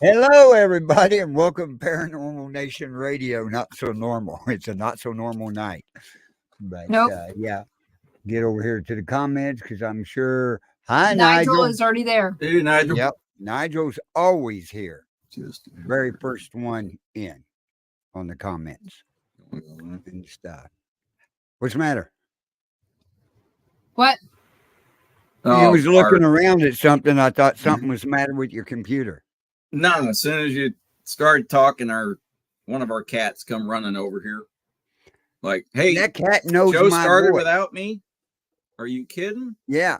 Hello, everybody, and welcome to Paranormal Nation Radio. Not so normal. It's a not so normal night. But Nope. yeah, get over here to the comments because I'm sure. Hi, Nigel Nigel. is already there. Hey, Nigel. Yep, Nigel's always here. Just Very first one in on the comments and stuff. What's the matter? What? You was looking around at something. I thought something was the matter with your computer. No, as soon as you started talking, one of our cats come running over here. Like, hey, That cat knows Joe my started voice. without me. Are you kidding? Yeah,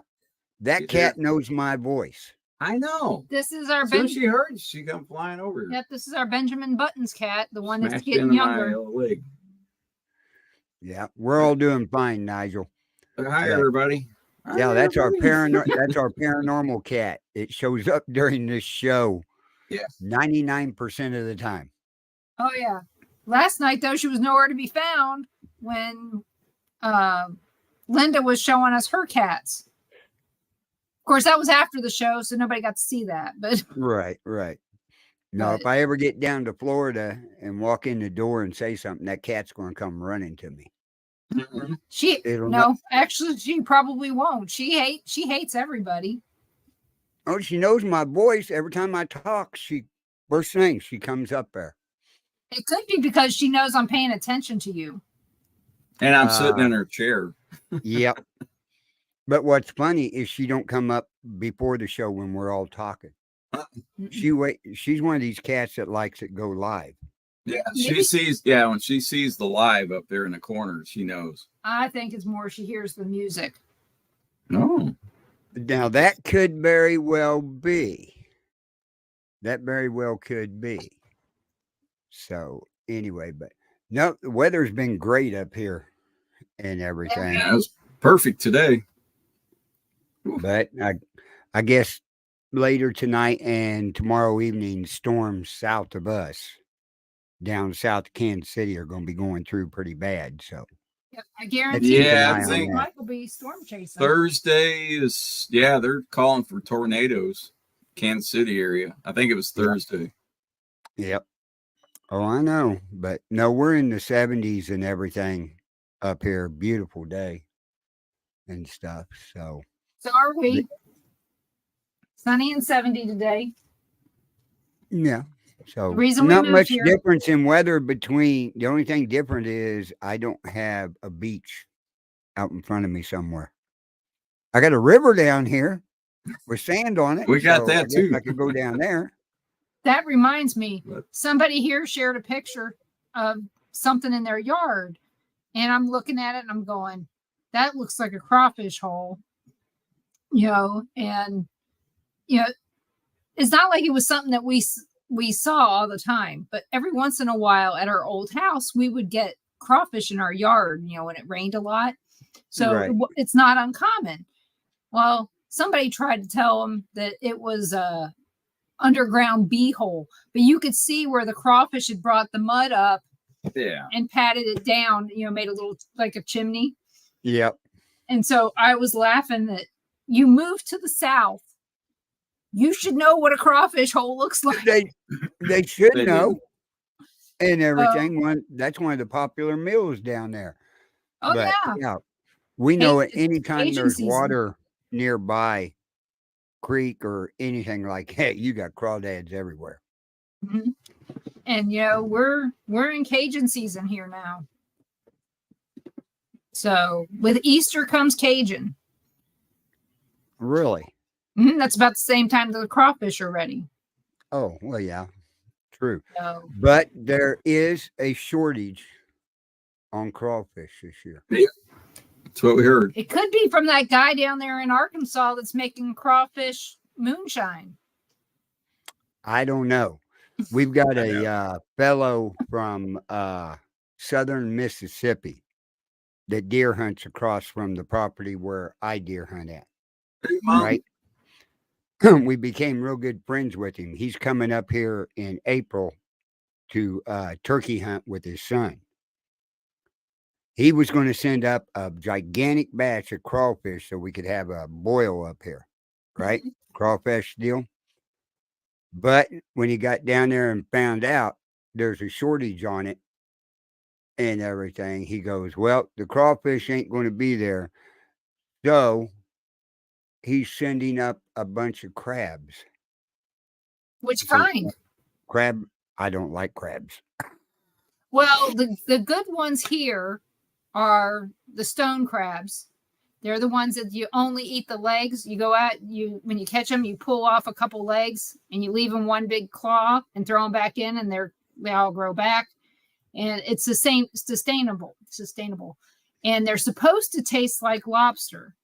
that cat knows my voice. I know. This is our As soon as she heard, she come flying over here. Yep, this is our Benjamin Buttons cat, the one that's Smashed getting into younger. my leg. Yeah, we're all doing fine, Nigel. Hi, Yeah. everybody. Yeah, Hi, that's everybody. that's our paranormal cat. It shows up during this show. Yeah. 99% of the time. Oh yeah. Last night though, she was nowhere to be found when Linda was showing us her cats. Of course, that was after the show, so nobody got to see that. But Right. No, if I ever get down to Florida and walk in the door and say something, that cat's going to come running to me. Actually, she probably won't. She hates everybody. Oh, she knows my voice. Every time I talk, first thing, she comes up there. It could be because she knows I'm paying attention to you. And I'm sitting in her chair. Yep. But what's funny is she don't come up before the show when we're all talking. She's one of these cats that likes it go live. Yeah, she sees. Yeah, when she sees the live up there in the corner, she knows. I think it's more she hears the music. No. Now that could very well be. That very well could be. So anyway, but no, the weather's been great up here and everything. Yeah, it was perfect today. But I guess later tonight and tomorrow evening, storms south of us, down south of Kansas City, are going to be going through pretty bad. So I guarantee I think Mike will be storm chasing. Thursday is they're calling for tornadoes, Kansas City area. I think it was Thursday. Yep. Oh, I know, but no, we're in the 70s and everything up here. Beautiful day and stuff. So are we. Sunny and 70 today. Yeah. So the reason not much difference in weather between. The only thing different is I don't have a beach out in front of me somewhere. I got a river down here with sand on it. We got that too. I could go down there. That reminds me, somebody here shared a picture of something in their yard, and I'm looking at it and I'm going, that looks like a crawfish hole, and it's not like it was something that we saw all the time, but every once in a while at our old house, we would get crawfish in our yard, when it rained a lot. So It's not uncommon. Well, somebody tried to tell them that it was a underground bee hole, but you could see where the crawfish had brought the mud up and patted it down, made a little like a chimney. Yep. And so I was laughing that you moved to the South. You should know what a crawfish hole looks like. They should know. And everything. That's one of the popular meals down there. Oh, but, yeah. We know at any time there's water nearby, creek or anything like that, you got crawdads everywhere. Mm-hmm. And we're in Cajun season here now. So with Easter comes Cajun. Really? Mm-hmm. That's about the same time that the crawfish are ready. Oh, well, yeah, true. But there is a shortage on crawfish this year. Yeah. That's what we heard. It could be from that guy down there in Arkansas that's making crawfish moonshine. I don't know. We've got a fellow from southern Mississippi that deer hunts across from the property where I deer hunt at. Right? We became real good friends with him. He's coming up here in April to turkey hunt with his son. He was going to send up a gigantic batch of crawfish so we could have a boil up here, right? Crawfish deal. But when he got down there and found out there's a shortage on it and everything, he goes, "Well, the crawfish ain't going to be there." So he's sending up a bunch of crabs. Which So kind? crab, I don't like crabs. Well, the good ones here are the stone crabs. They're the ones that you only eat the legs. You go out, when you catch them, you pull off a couple legs and you leave them one big claw and throw them back in, and they all grow back. And it's the same sustainable, and they're supposed to taste like lobster.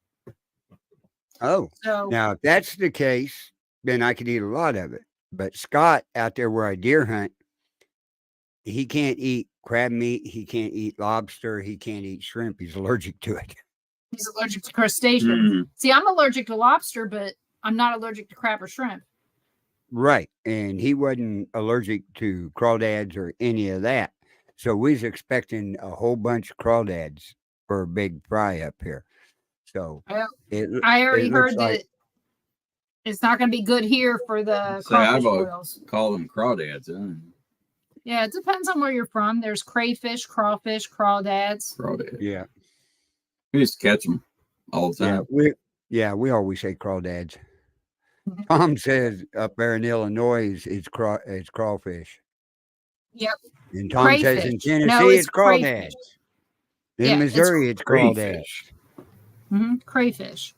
Oh, So now if that's the case, then I could eat a lot of it. But Scott out there where I deer hunt, he can't eat crab meat. He can't eat lobster. He can't eat shrimp. He's allergic to it. he's allergic to crustaceans. See, I'm allergic to lobster, but I'm not allergic to crab or shrimp. Right. And he wasn't allergic to crawdads or any of that. So we was expecting a whole bunch of crawdads for a big fry up here. So Well, it I already it looks heard like that it's not going to be good here for the Say, I've crawfish boils. call them crawdads. Yeah, it depends on where you're from. There's crayfish, crawfish, crawdads. Crawdads. yeah. We used to catch them all the time. We always say crawdads. Mhm. Tom says up there in Illinois it's crawfish. Yep. And Tom says in Crayfish. Tennessee No, it's crawdads. crayfish. In Yeah, it's Missouri it's crawdads. Crayfish. Crayfish.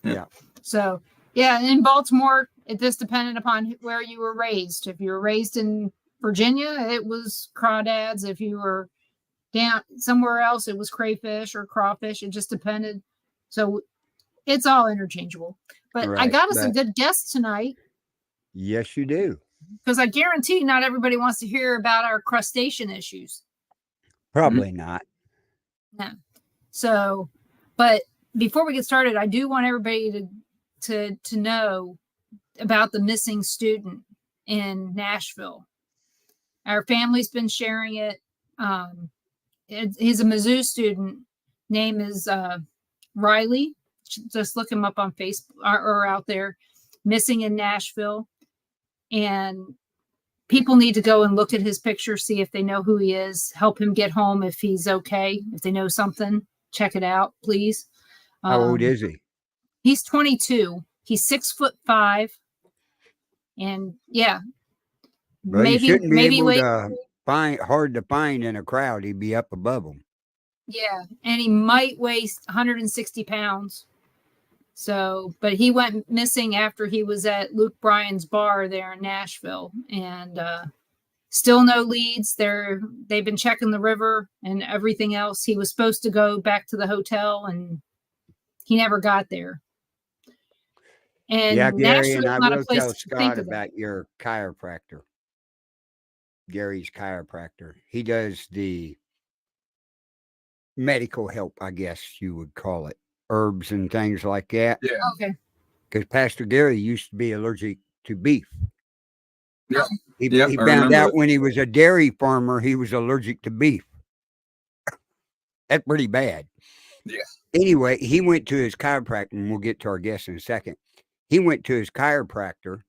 Yeah. So, yeah, in Baltimore, it just depended upon where you were raised. If you were raised in Virginia, it was crawdads. If you were down somewhere else, it was crayfish or crawfish. It just depended. So it's all interchangeable. But I Right, got us a but- good guest tonight, Yes, you do. because I guarantee not everybody wants to hear about our crustacean issues. Probably not. No. So, but before we get started, I do want everybody to know about the missing student in Nashville. Our family's been sharing it. He's a Mizzou student. Name is Riley. Just look him up on Facebook or out there. Missing in Nashville. And people need to go and look at his picture, see if they know who he is, help him get home if he's okay. If they know something, check it out, please. How old is he? He's 22. He's 6'5". And yeah, Well, he shouldn't be able wait. to hard to find in a crowd. He'd be up above them. Yeah, and he might weigh 160 pounds. So, but he went missing after he was at Luke Bryan's bar there in Nashville, and still no leads. They've been checking the river and everything else. He was supposed to go back to the hotel, and he never got there. And Yeah, Gary, and Nashville's I not a will place tell to think Scott of that. about your chiropractor. Gary's chiropractor. He does the medical help, I guess you would call it. Herbs and things like that. Yeah. Okay. Because Pastor Gary used to be allergic to beef. Yeah. He Yep, I found remember out it. when he was a dairy farmer, he was allergic to beef. That's pretty bad. Yeah. Anyway, he went to his chiropractor, and we'll get to our guest in a second. He went to his chiropractor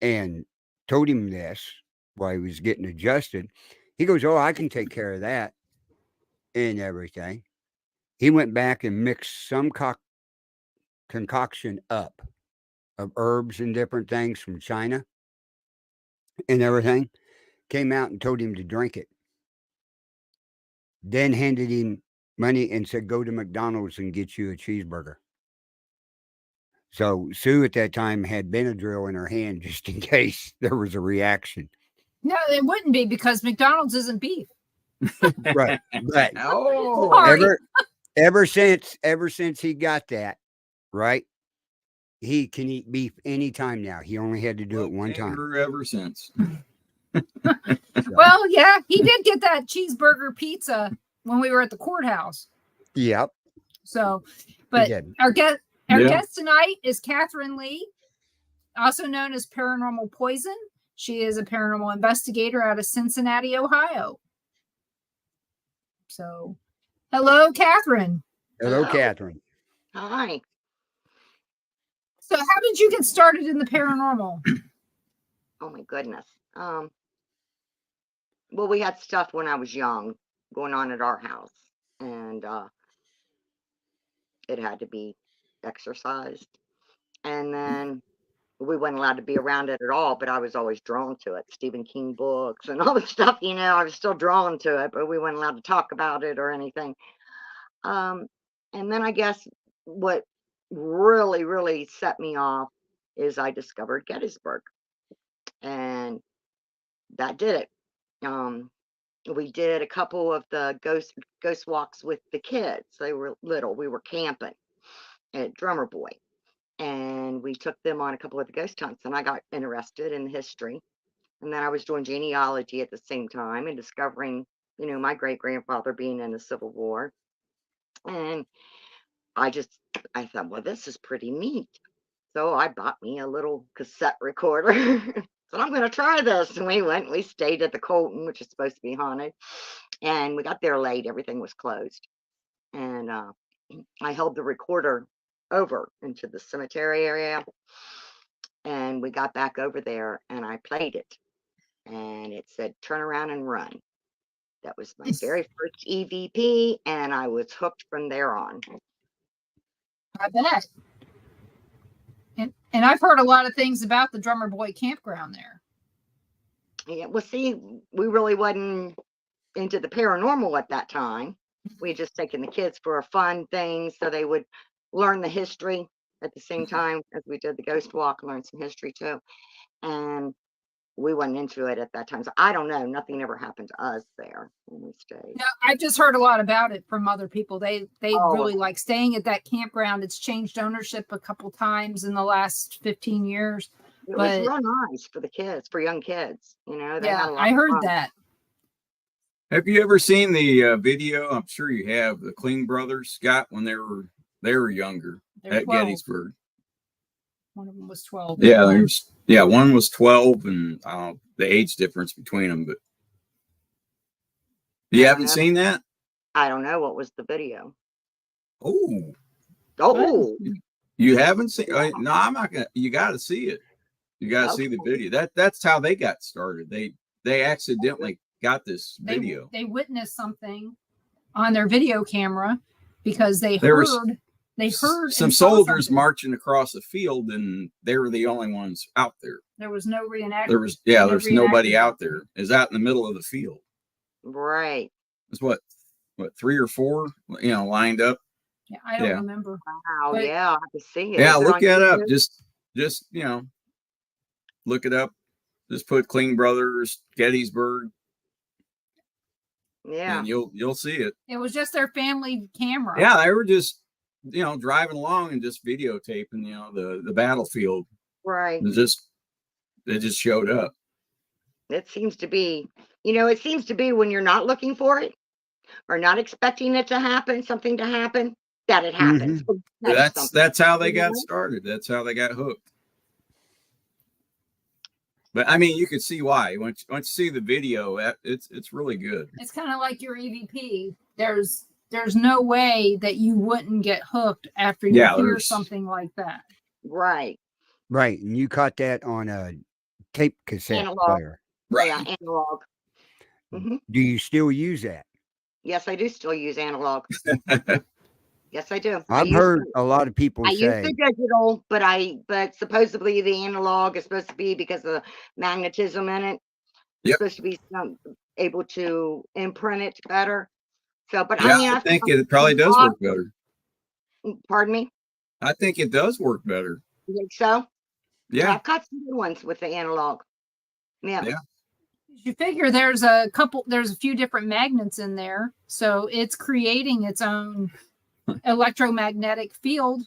and told him this while he was getting adjusted. He goes, "Oh, I can take care of that and everything." He went back and mixed some concoction up of herbs and different things from China and everything. Came out and told him to drink it. Then handed him money and said, "Go to McDonald's and get you a cheeseburger." So Sue at that time had Benadryl in her hand just in case there was a reaction. No, it wouldn't be, because McDonald's isn't beef. Right. But Oh, Sorry. ever since he got that, right, he can eat beef anytime now. He only had to do it one time. Ever since. Well, yeah, he did get that cheeseburger pizza when we were at the courthouse. Yep. So, He but did. our guest Yeah. tonight is Catherine Lee, also known as Paranormal Poison. She is a paranormal investigator out of Cincinnati, Ohio. So, hello, Catherine. Hello, Hello. Catherine. Hi. So, how did you get started in the paranormal? Oh my goodness. Well, we had stuff when I was young going on at our house, and it had to be exercised. And then we weren't allowed to be around it at all, but I was always drawn to it. Stephen King books and all the stuff, I was still drawn to it, but we weren't allowed to talk about it or anything. Um, and then I guess what really, really set me off is I discovered Gettysburg, and that did it. We did a couple of the ghost walks with the kids. They were little. We were camping at Drummer Boy, and we took them on a couple of the ghost hunts, and I got interested in the history. And then I was doing genealogy at the same time and discovering, my great grandfather being in the Civil War. And I thought, well, this is pretty neat. So I bought me a little cassette recorder. So I'm going to try this. And we stayed at the Colton, which is supposed to be haunted. And we got there late. Everything was closed. And I held the recorder over into the cemetery area. And we got back over there and I played it. And it said, turn around and run. That was my very first EVP. And I was hooked from there on. I bet. And I've heard a lot of things about the Drummer Boy campground there. Yeah, well, see, we really wasn't into the paranormal at that time. We had just taken the kids for a fun thing so they would learn the history at the same time as we did the ghost walk, learn some history too. And we wasn't into it at that time. So I don't know. Nothing ever happened to us there when we stayed. No, I've just heard a lot about it from other people. They really like staying at that campground. It's changed ownership a couple times in the last 15 years. It was real nice for the kids, for young kids. They had a lot I heard of fun. that. Have you ever seen the video? I'm sure you have. The Kling brothers, Scott, when they were younger at 12. Gettysburg. One of them was 12. Yeah, one was 12, and the age difference between them. But you haven't seen that? I don't know. What was the video? Oh, you haven't seen? No, I'm not gonna. You got to see it. You got to see the video. That's how they got started. They accidentally got this video. They witnessed something on their video camera because they heard some soldiers marching across the field, and they were the only ones out there. There was no reenactment. There's nobody out there. It's out in the middle of the field. Right. It's what 3 or 4, lined up. Yeah, I don't remember. Wow. I have to see it. Yeah, look that up. Just look it up. Just put Kling Brothers Gettysburg. Yeah. And you'll see it. It was just their family camera. Yeah, they were just driving along and just videotaping the battlefield. Right. They just showed up. It seems to be when you're not looking for it or not expecting it to happen, something to happen, that it happens. Mm-hmm. That's how they got started. That's how they got hooked. But I mean, you can see why. Once you see the video, it's really good. It's kind of like your EVP. There's no way that you wouldn't get hooked after you hear something like that. Right. Right. And you caught that on a tape cassette player. Right. Yeah, analog. Mm-hmm. Do you still use that? Yes, I do still use analog. Yes, I do. I've heard a lot of people say. I use the digital, but supposedly the analog is supposed to be because of the magnetism in it. It's supposed to be able to imprint it better. So, but I think it probably does work better. Pardon me? I think it does work better. You think so? Yeah. I've got some good ones with the analog. Yeah. You figure there's a few different magnets in there, so it's creating its own electromagnetic field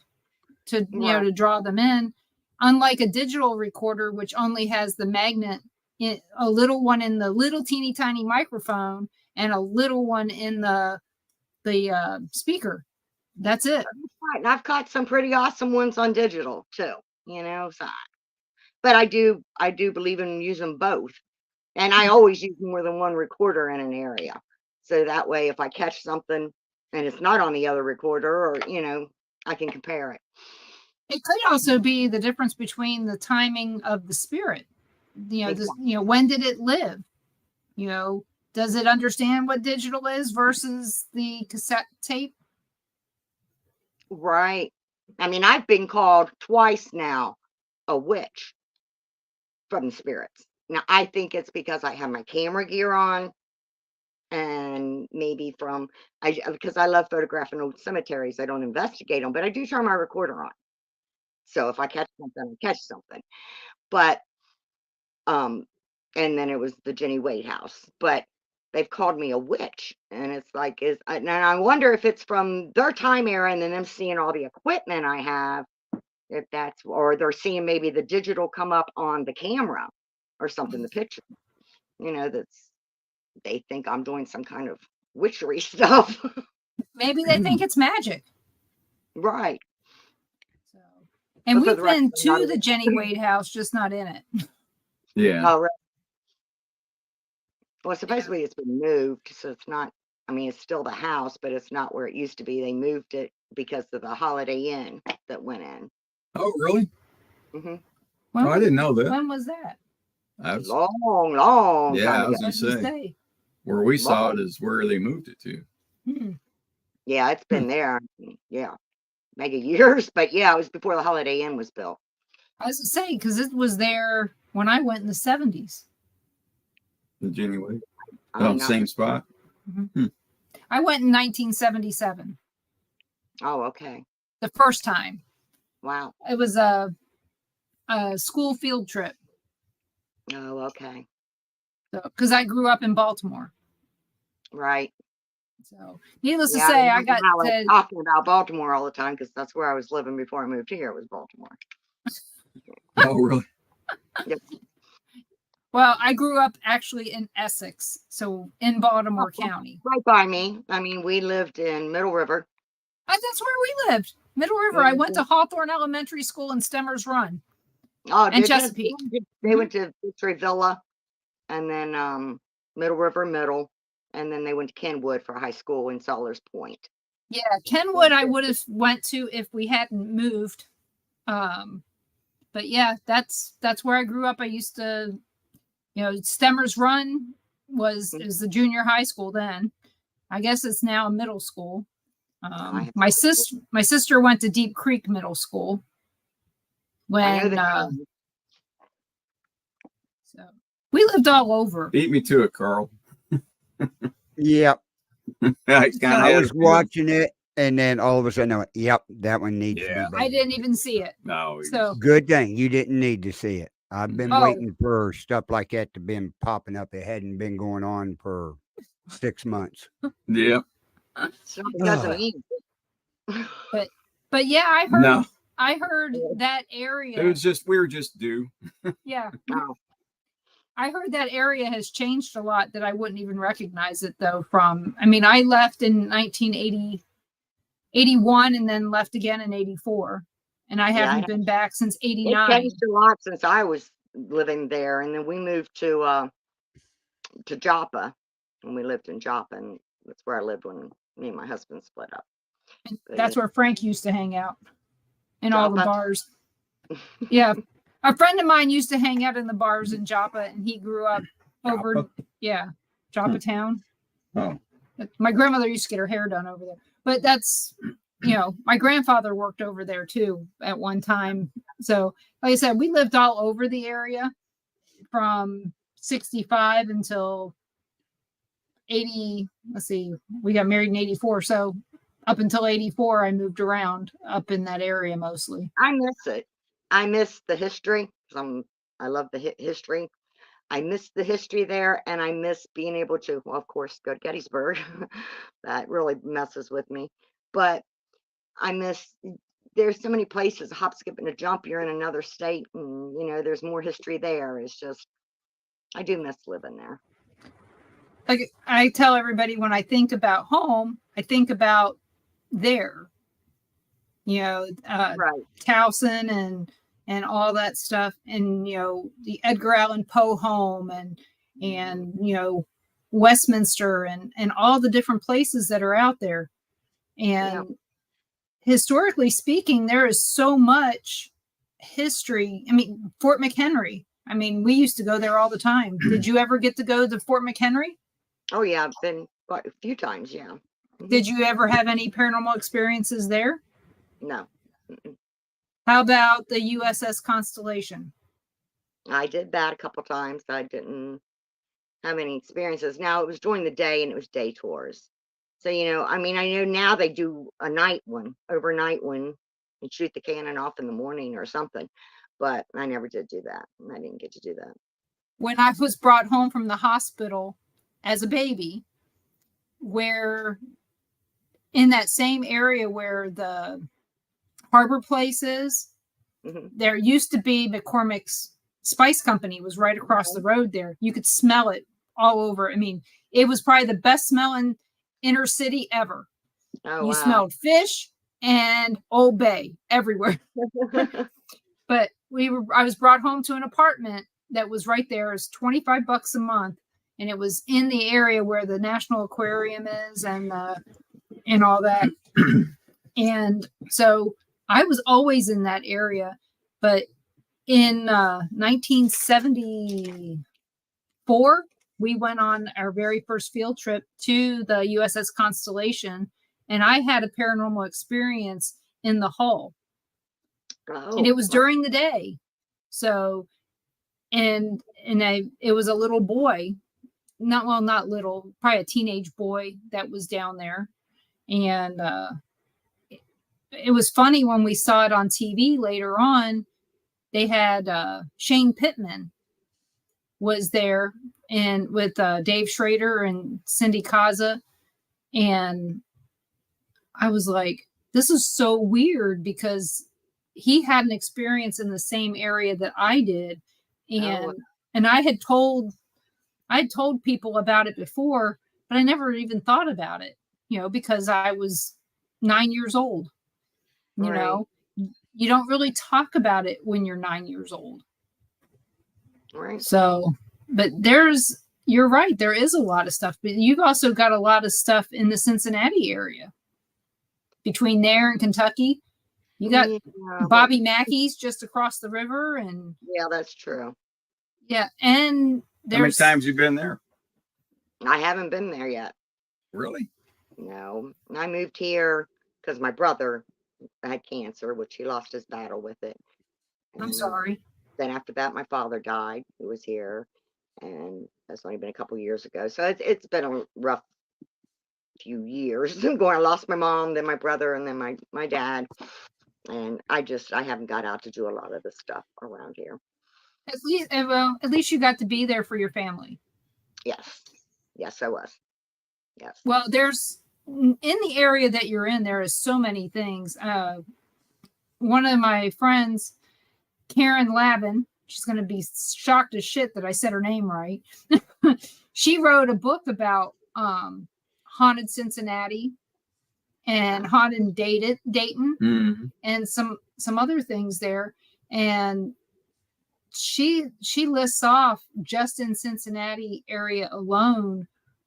to to draw them in, unlike a digital recorder, which only has the magnet in a little one in the little teeny tiny microphone and a little one in the speaker. That's it. Right. And I've got some pretty awesome ones on digital too, but I do believe in using both. And I always use more than one recorder in an area. So that way, if I catch something and it's not on the other recorder, or, I can compare it. It could also be the difference between the timing of the spirit. when did it live? Does it understand what digital is versus the cassette tape? Right. I mean, I've been called twice now a witch from the spirits. Now, I think it's because I have my camera gear on, and maybe because I love photographing old cemeteries. I don't investigate them, but I do turn my recorder on. So if I catch something, I catch something. But and then it was the Jenny Wade house. But they've called me a witch, and it's like, and I wonder if it's from their time era, and then them seeing all the equipment I have, if that's, or they're seeing maybe the digital come up on the camera or something, the picture, they think I'm doing some kind of witchery stuff. Maybe they think it's magic. Right. So, and we've been to the Jenny Wade house, just not in it. Yeah. Oh, right. Well, supposedly it's been moved, so it's not, I mean, it's still the house, but it's not where it used to be. They moved it because of the Holiday Inn that went in. Oh, really? Mm-hmm. Well, I didn't know that. When was that? Long yeah, time I was ago. going to say. Where we saw it is where they moved it to. Yeah, it's been there. Yeah, mega years, but yeah, it was before the Holiday Inn was built. I was going to say, because it was there when I went in the 70s. The Jenny Wade? Oh, same spot? Mm-hmm. I went in 1977. Oh, okay. The first time. Wow. It was a school field trip. Oh, okay. So, because I grew up in Baltimore. Right. So, needless to say, I got talking about Baltimore all the time because that's where I was living before I moved here. Was Baltimore. Oh, really? Yep. Well, I grew up actually in Essex, so in Baltimore County. Right by me. I mean, we lived in Middle River. That's where we lived. Middle River. I went to Hawthorne Elementary School in Stemmers Run. Oh, and Chesapeake. They went to Victory Villa, and then Middle River Middle, and then they went to Kenwood for high school in Sellers Point. Yeah, Kenwood I would have went to if we hadn't moved. But yeah, that's where I grew up. I used to, Stemmers Run was the junior high school then. I guess it's now a middle school. My sister went to Deep Creek Middle School. So we lived all over. Beat me to it, Carl. Yep. I was watching it, and then all of a sudden, I went, "Yep, that one needs to be better." I didn't even see it. No. So good thing you didn't need to see it. I've been waiting for stuff like that to been popping up. It hadn't been going on for 6 months. Yeah. So it doesn't eat. But yeah, I heard that area. It was we were just due. Yeah. Oh. I heard that area has changed a lot, that I wouldn't even recognize it though I left in 81 and then left again in 84. And I haven't been back since 89. It changed a lot since I was living there. And then we moved to Joppa, and we lived in Joppa, and that's where I lived when me and my husband split up. That's where Frank used to hang out in all the bars. Yeah. A friend of mine used to hang out in the bars in Joppa, and he grew up over, Joppa Town. Oh. My grandmother used to get her hair done over there. But that's, my grandfather worked over there too at one time. So, like I said, we lived all over the area from 65 until 80. Let's see, we got married in 84. So up until 84, I moved around up in that area mostly. I miss it. I miss the history. I love the history. I miss the history there, and I miss being able to, well, of course, go to Gettysburg. That really messes with me. But I miss, there's so many places, a hop, skip, and a jump. You're in another state, and, there's more history there. It's just, I do miss living there. Like I tell everybody, when I think about home, I think about there. Right. Towson and all that stuff, and the Edgar Allan Poe home and Westminster and all the different places that are out there. And historically speaking, there is so much history. I mean, Fort McHenry. I mean, we used to go there all the time. Did you ever get to go to Fort McHenry? Oh yeah, I've been quite a few times. Yeah. Did you ever have any paranormal experiences there? No. Mm-mm. How about the USS Constellation? I did that a couple times. I didn't have any experiences. Now it was during the day and it was day tours. So, I mean, I know now they do a night one, overnight one, and shoot the cannon off in the morning or something. But I never did do that. I didn't get to do that. When I was brought home from the hospital as a baby, where in that same area where the Harbor Place is, there used to be McCormick's Spice Company was right across the road there. You could smell it all over. I mean, it was probably the best smelling inner city ever. Oh, you wow. smelled fish and Old Bay everywhere. But I was brought home to an apartment that was right there. It was $25 a month. And it was in the area where the National Aquarium is and all that. And so I was always in that area. But in 1974, we went on our very first field trip to the USS Constellation. And I had a paranormal experience in the hull. And it was during the day. So, it was a little boy, not little, probably a teenage boy that was down there. And it was funny when we saw it on TV later on. They had Shane Pittman was there and with Dave Schrader and Cindy Kaza. And I was like, this is so weird because he had an experience in the same area that I did. And I had told people about it before, but I never even thought about it, because I was 9 years old. You don't really talk about it when you're 9 years old. Right. So, but you're right. There is a lot of stuff, but you've also got a lot of stuff in the Cincinnati area between there and Kentucky. You got Bobby Mackey's just across the river. And yeah, that's true. Yeah. And how many times you been there? I haven't been there yet. Really? No. I moved here because my brother had cancer, which he lost his battle with it. And I'm sorry. Then after that, my father died, who was here. And that's only been a couple years ago. So it's been a rough few years. I lost my mom, then my brother, and then my dad. And I haven't got out to do a lot of the stuff around here. At least you got to be there for your family. Yes, I was. Yes. Well, there's in the area that you're in, there is so many things. One of my friends, Karen Lavin, she's going to be shocked as shit that I said her name right. She wrote a book about haunted Cincinnati and haunted Dayton, and some other things there. And she lists off just in Cincinnati area alone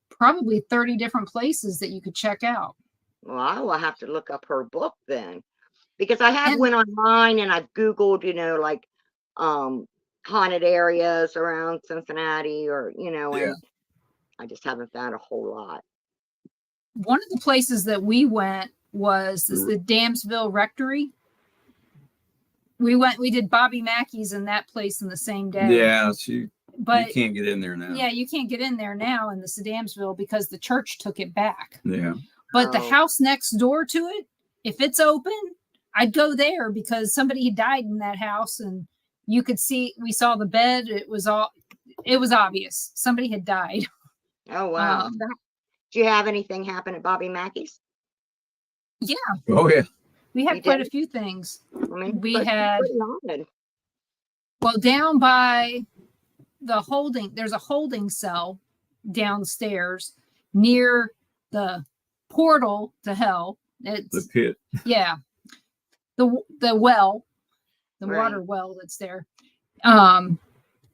probably 30 different places that you could check out. Well, I will have to look up her book then, because I have went online and I've Googled, like haunted areas around Cincinnati or, and I just haven't found a whole lot. One of the places that we went was the Damsville Rectory. We did Bobby Mackey's in that place in the same day. Yeah, but you can't get in there now. Yeah, you can't get in there now in the Damsville because the church took it back. Yeah. But the house next door to it, if it's open, I'd go there because somebody died in that house and we saw the bed. It was obvious. Somebody had died. Oh, wow. Do you have anything happen at Bobby Mackey's? Yeah. Oh, yeah. We had quite a few things. We had, down by there's a holding cell downstairs near the portal to hell. It's the pit. Yeah. The well, the water well that's there.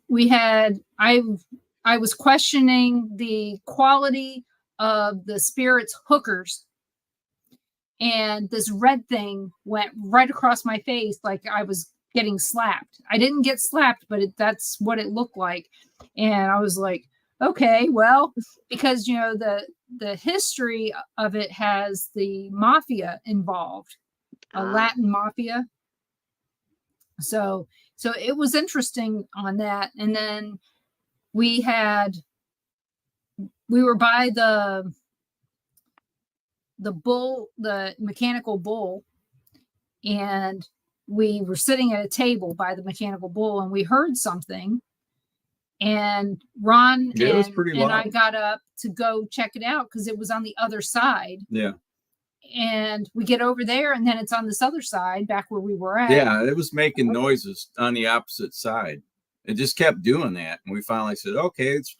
We had, I was questioning the quality of the spirit's hookers. And this red thing went right across my face like I was getting slapped. I didn't get slapped, but that's what it looked like. And I was like, okay, well, because the history of it has the mafia involved, a Latin mafia. So it was interesting on that. And then we were by the bull, the mechanical bull, and we were sitting at a table by the mechanical bull, and we heard something. And Ron and I got up to go check it out because it was on the other side. Yeah. And we get over there, and then it's on this other side, back where we were at. Yeah, it was making noises on the opposite side. It just kept doing that. And we finally said, okay, it's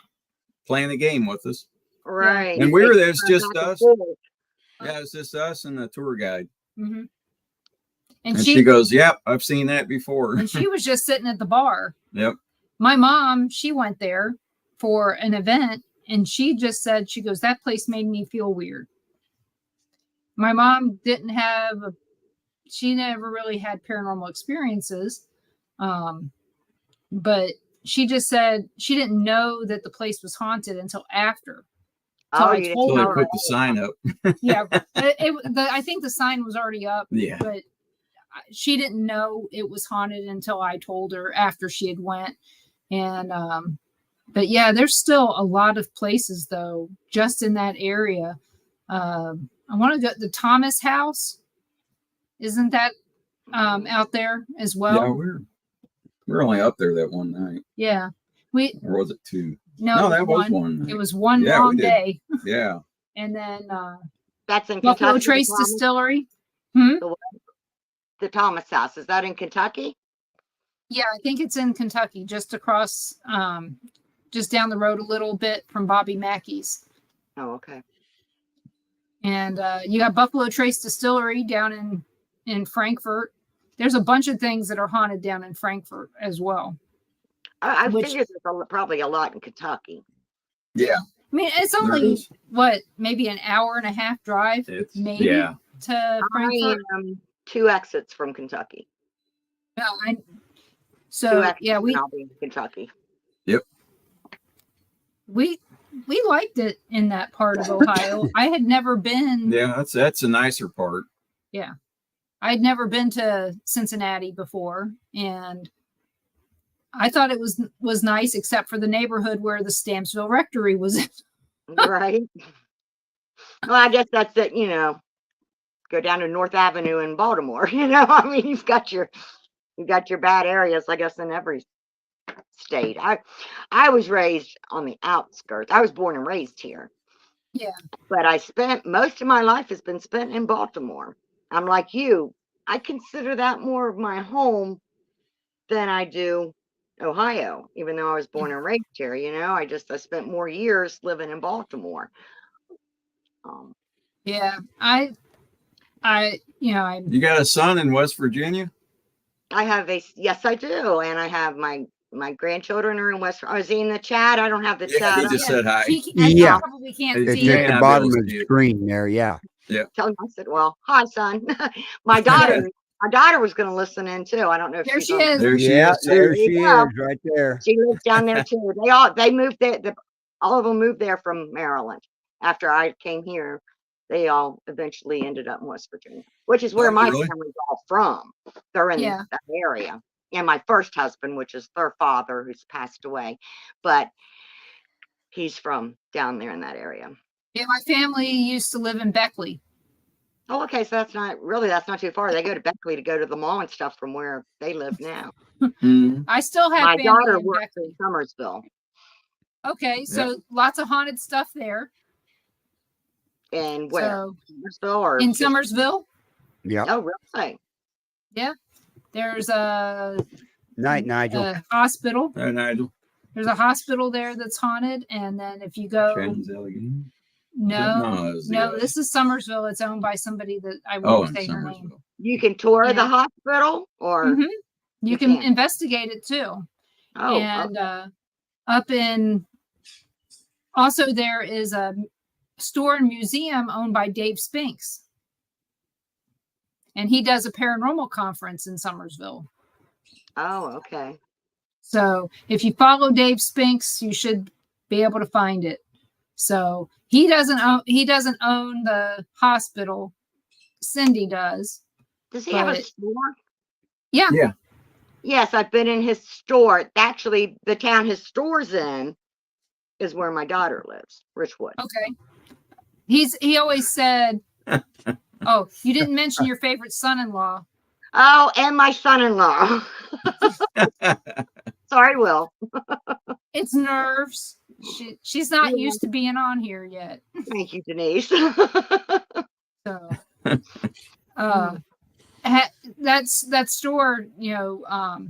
playing the game with us. Right. And we were there, it's just us. Yeah, it's just us and the tour guide. Mm-hmm. And she goes, yep, I've seen that before. And she was just sitting at the bar. Yep. My mom, she went there for an event, and she just said, she goes, that place made me feel weird. My mom she never really had paranormal experiences. But she just said she didn't know that the place was haunted until after. Oh, you told her. Put the sign up. Yeah. I think the sign was already up. Yeah. But she didn't know it was haunted until I told her after she had went. And, but yeah, there's still a lot of places though, just in that area. I want to go the Thomas house. Isn't that, out there as well? Yeah, we're only up there that one night. Yeah. Or was it two? No, that was one night. It was one long day. Yeah. And then, that's in Buffalo Kentucky, Trace Distillery. The Thomas house. Is that in Kentucky? Yeah, I think it's in Kentucky, just across, just down the road a little bit from Bobby Mackey's. Oh, okay. And you got Buffalo Trace Distillery down in Frankfurt. There's a bunch of things that are haunted down in Frankfurt as well. I figured there's probably a lot in Kentucky. Yeah. I mean, it's only, maybe an hour and a half drive, to Frankfurt? I am 2 exits from Kentucky. I'll be in Kentucky. Yep. We liked it in that part of Ohio. I had never been. Yeah, that's a nicer part. Yeah. I had never been to Cincinnati before, and I thought it was nice, except for the neighborhood where the Stampsville Rectory was in. Right. Well, I guess that's it, go down to North Avenue in Baltimore, I mean, you've got your bad areas, I guess, in every state. I was raised on the outskirts. I was born and raised here. Yeah. But I spent most of my life has been spent in Baltimore. I'm like you. I consider that more of my home than I do Ohio, even though I was born and raised here. I spent more years living in Baltimore. Yeah, You got a son in West Virginia? I have yes, I do, and I have my grandchildren are in West. I was in the chat. I don't have the chat. He just said hi. Yeah, probably can't it's see at it. the bottom of the screen there. Yeah. Yeah. Tell him I said, well, hi, son. My daughter was going to listen in too. I don't know if there she is. There she Yeah, is. there she is, right there. She lives down there too. They moved there. All of them moved there from Maryland. After I came here, they all eventually ended up in West Virginia, which is where my family's all from. They're in that area. And my first husband, which is their father, who's passed away, but he's from down there in that area. Yeah, my family used to live in Beckley. Oh, okay. So that's not too far. They go to Beckley to go to the mall and stuff from where they live now. I still have my family daughter in works Beckley. in Summersville. Okay, so lots of haunted stuff there. And where? So, Summersville or in Summersville? Yeah. Oh, really? Yeah. There's a Night, Nigel. Hospital. Hi, Nigel. There's a hospital there that's haunted, and then if you go, no, this is Summersville. It's owned by somebody that I won't say her name. You can tour the hospital, or you can investigate it too. Oh, and up in also there is a store and museum owned by Dave Spinks, and he does a paranormal conference in Summersville. Oh, okay. So if you follow Dave Spinks, you should be able to find it. So he doesn't own the hospital. Cindy does. Does he have a But store? yeah, Yeah. Yes, I've been in his store. Actually, the town his store's in is where my daughter lives, Richwood. okay. He always said, "Oh, you didn't mention your favorite son-in-law." Oh, and my son-in-law. Sorry, Will. It's nerves. She's not used to being on here yet. Thank you, Denise. So, that's that store. You know,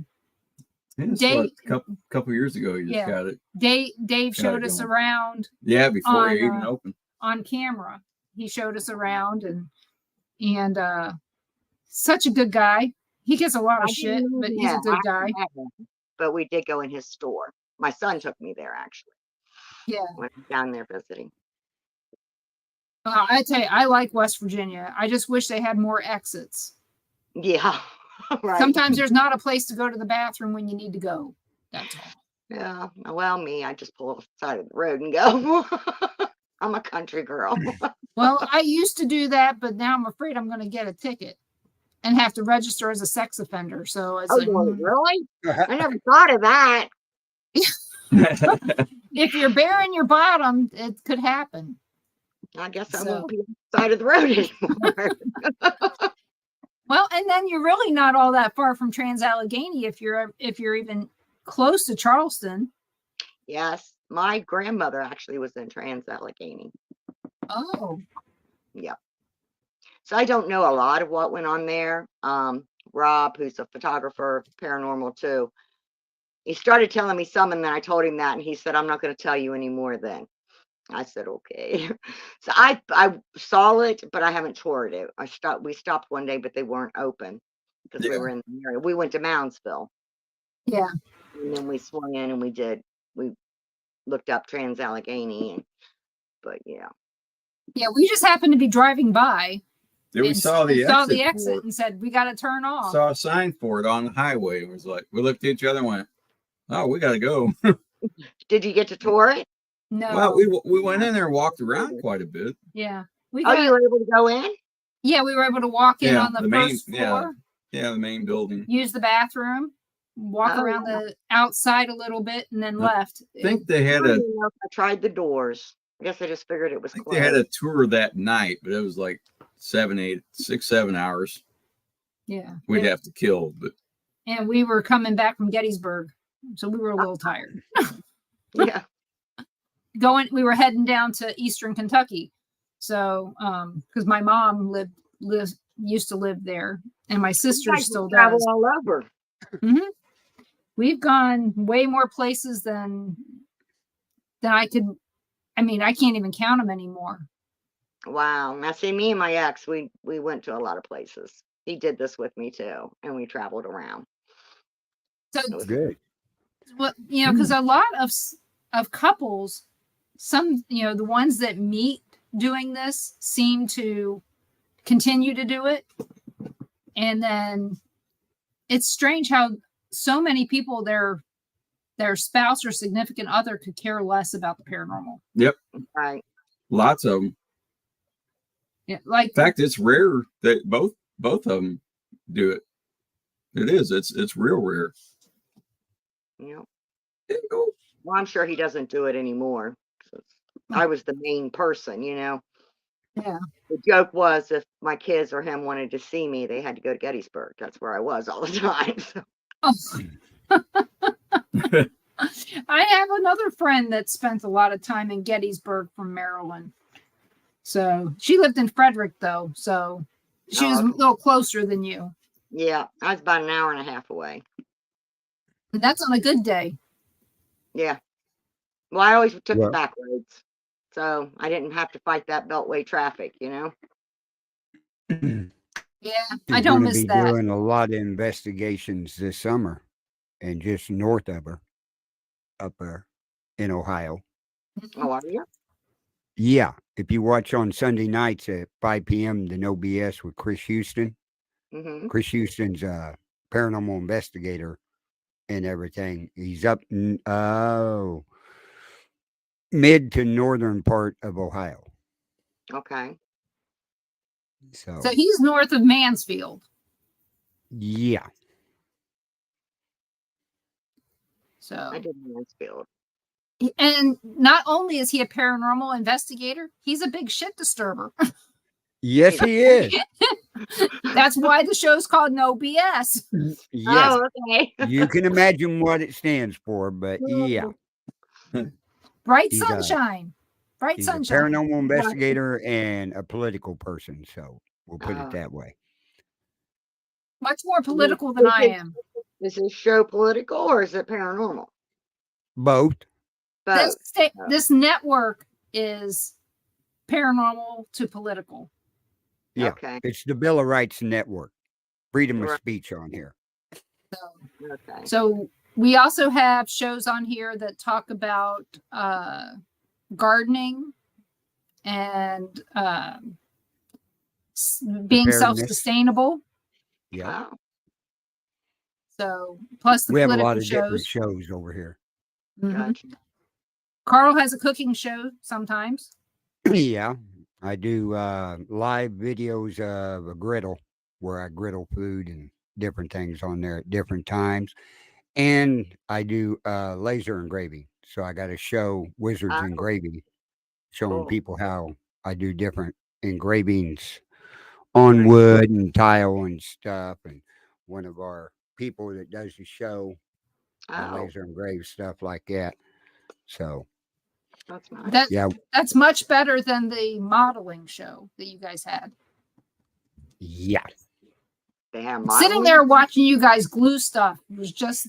Dave, a couple years ago, he just got it. Dave showed us around. Yeah, before he even opened on camera. He showed us around and such a good guy. He gets a lot of shit, but he's a good guy. But we did go in his store. My son took me there, actually. Yeah. Went down there visiting. I tell you, I like West Virginia. I just wish they had more exits. Yeah. Right. Sometimes there's not a place to go to the bathroom when you need to go. That's all. Yeah. Well, I just pull off the side of the road and go. I'm a country girl. Well, I used to do that, but now I'm afraid I'm going to get a ticket and have to register as a sex offender. So it's really? I never thought of that. If you're bearing your bottom, it could happen. I guess I won't be on the side of the road anymore. Well, and then you're really not all that far from Trans-Allegheny if you're even close to Charleston. Yes, my grandmother actually was in Trans-Allegheny. Oh. Yeah. So I don't know a lot of what went on there. Rob, who's a photographer, paranormal too, he started telling me some, and then I told him that, and he said, "I'm not going to tell you anymore then." I said, "Okay." So I saw it, but I haven't toured it. We stopped one day, but they weren't open because we were in the area. We went to Moundsville. Yeah. And then we swung in and we looked up Trans-Allegheny, but yeah. Yeah, we just happened to be driving by. Yeah, we saw the exit and said, "We got to turn off." Saw a sign for it on the highway. It was like, we looked at each other and went, "Oh, we got to go." Did you get to tour it? No. Well, we went in there and walked around quite a bit. Yeah. You were able to go in? Yeah, we were able to walk in on the first floor. Yeah, the main building. Use the bathroom, walk around the outside a little bit, and then left. I think they had I tried the doors. I guess I just figured it was closed. They had a tour that night, but it was like 7 hours. Yeah. We'd have to kill, but. And we were coming back from Gettysburg, so we were a little tired. Yeah. We were heading down to Eastern Kentucky. So, because my mom used to live there, and my sister still does. Travel all over. Mm-hmm. We've gone way more places than I could. I mean, I can't even count them anymore. Wow. Now, see, me and my ex, we went to a lot of places. He did this with me too, and we traveled around. So good. Well, because a lot of couples, some, the ones that meet doing this seem to continue to do it. And then it's strange how so many people, their spouse or significant other could care less about the paranormal. Yep. Right. Lots of them. Yeah. Like, in fact, it's rare that both of them do it. It is. It's real rare. Yeah. Well, I'm sure he doesn't do it anymore. I was the main person, Yeah. The joke was if my kids or him wanted to see me, they had to go to Gettysburg. That's where I was all the time. So. I have another friend that spent a lot of time in Gettysburg from Maryland. So she lived in Frederick, though. So she was a little closer than you. Yeah, I was about an hour and a half away. And that's on a good day. Yeah. Well, I always took the back roads. So I didn't have to fight that Beltway traffic, Yeah, I don't miss that. Doing a lot of investigations this summer and just north of her, up there in Ohio. Oh, are you? Yeah. If you watch on Sunday nights at 5 p.m., the No BS with Chris Houston. Mm-hmm. Chris Houston's a paranormal investigator and everything. He's up mid to northern part of Ohio. Okay. So So he's north of Mansfield. yeah. So I did Mansfield. and not only is he a paranormal investigator, he's a big shit disturber. Yes, he is. That's why the show's called No BS. Yes. Oh, okay. You can imagine what it stands for, but yeah. Bright He's a- sunshine. Bright He's a sunshine. paranormal investigator and a political person, so we'll put it that way. Much more political than I am. Is this show political or is it paranormal? Both. Both. This network is paranormal to political. Yeah. Okay. It's the Bill of Rights Network. Freedom of Right. speech on here. Okay. So we also have shows on here that talk about gardening and being Preparedness. self-sustainable. Yeah. Oh, So plus the We have a political lot of different shows. shows over here. Mhm. gotcha. Carl has a cooking show sometimes. Yeah. I do live videos of a griddle where I griddle food and different things on there at different times. And I do laser engraving. So I got a show, Wizards Oh. Engraving, showing Cool. people how I do different engravings on Right. wood and tile and stuff. And one of our people that does the show, I Oh, laser engrave stuff like that. So that's nice. That yeah, that's much better than the modeling show that you guys had. yeah. Damn. Sitting there watching you guys glue stuff was just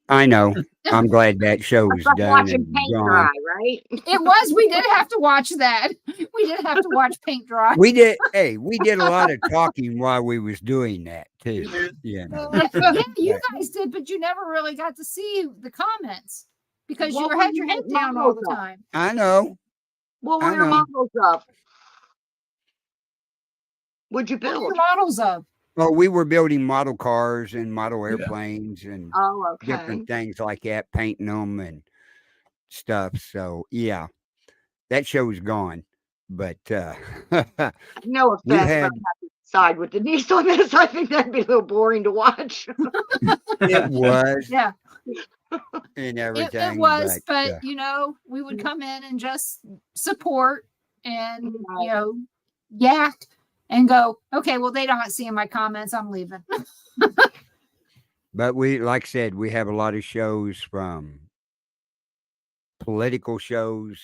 I know. I'm glad that show is It's like done watching and paint gone. dry, right? it was. We did have to watch that. We did have to watch paint dry. We did. Hey, we did a lot of talking while we was doing that too. You know. Yeah, you guys did, but you never really got to see the comments because What you were had your your head down all the models of? time. I know. What were I your know. models of? What'd you What were your build? models of? Well, we were building model cars and model airplanes and Oh, okay. different things like that, painting them and stuff. So yeah, that show's gone. But No we offense, had but I have to side with Denise on this. I think that'd be a little boring to watch. it was Yeah, and it everything. was, but but you know, we would come in and just support and Right. you know, yak and go, okay, well, they don't see my comments. I'm leaving. but we, like I said, we have a lot of shows from political shows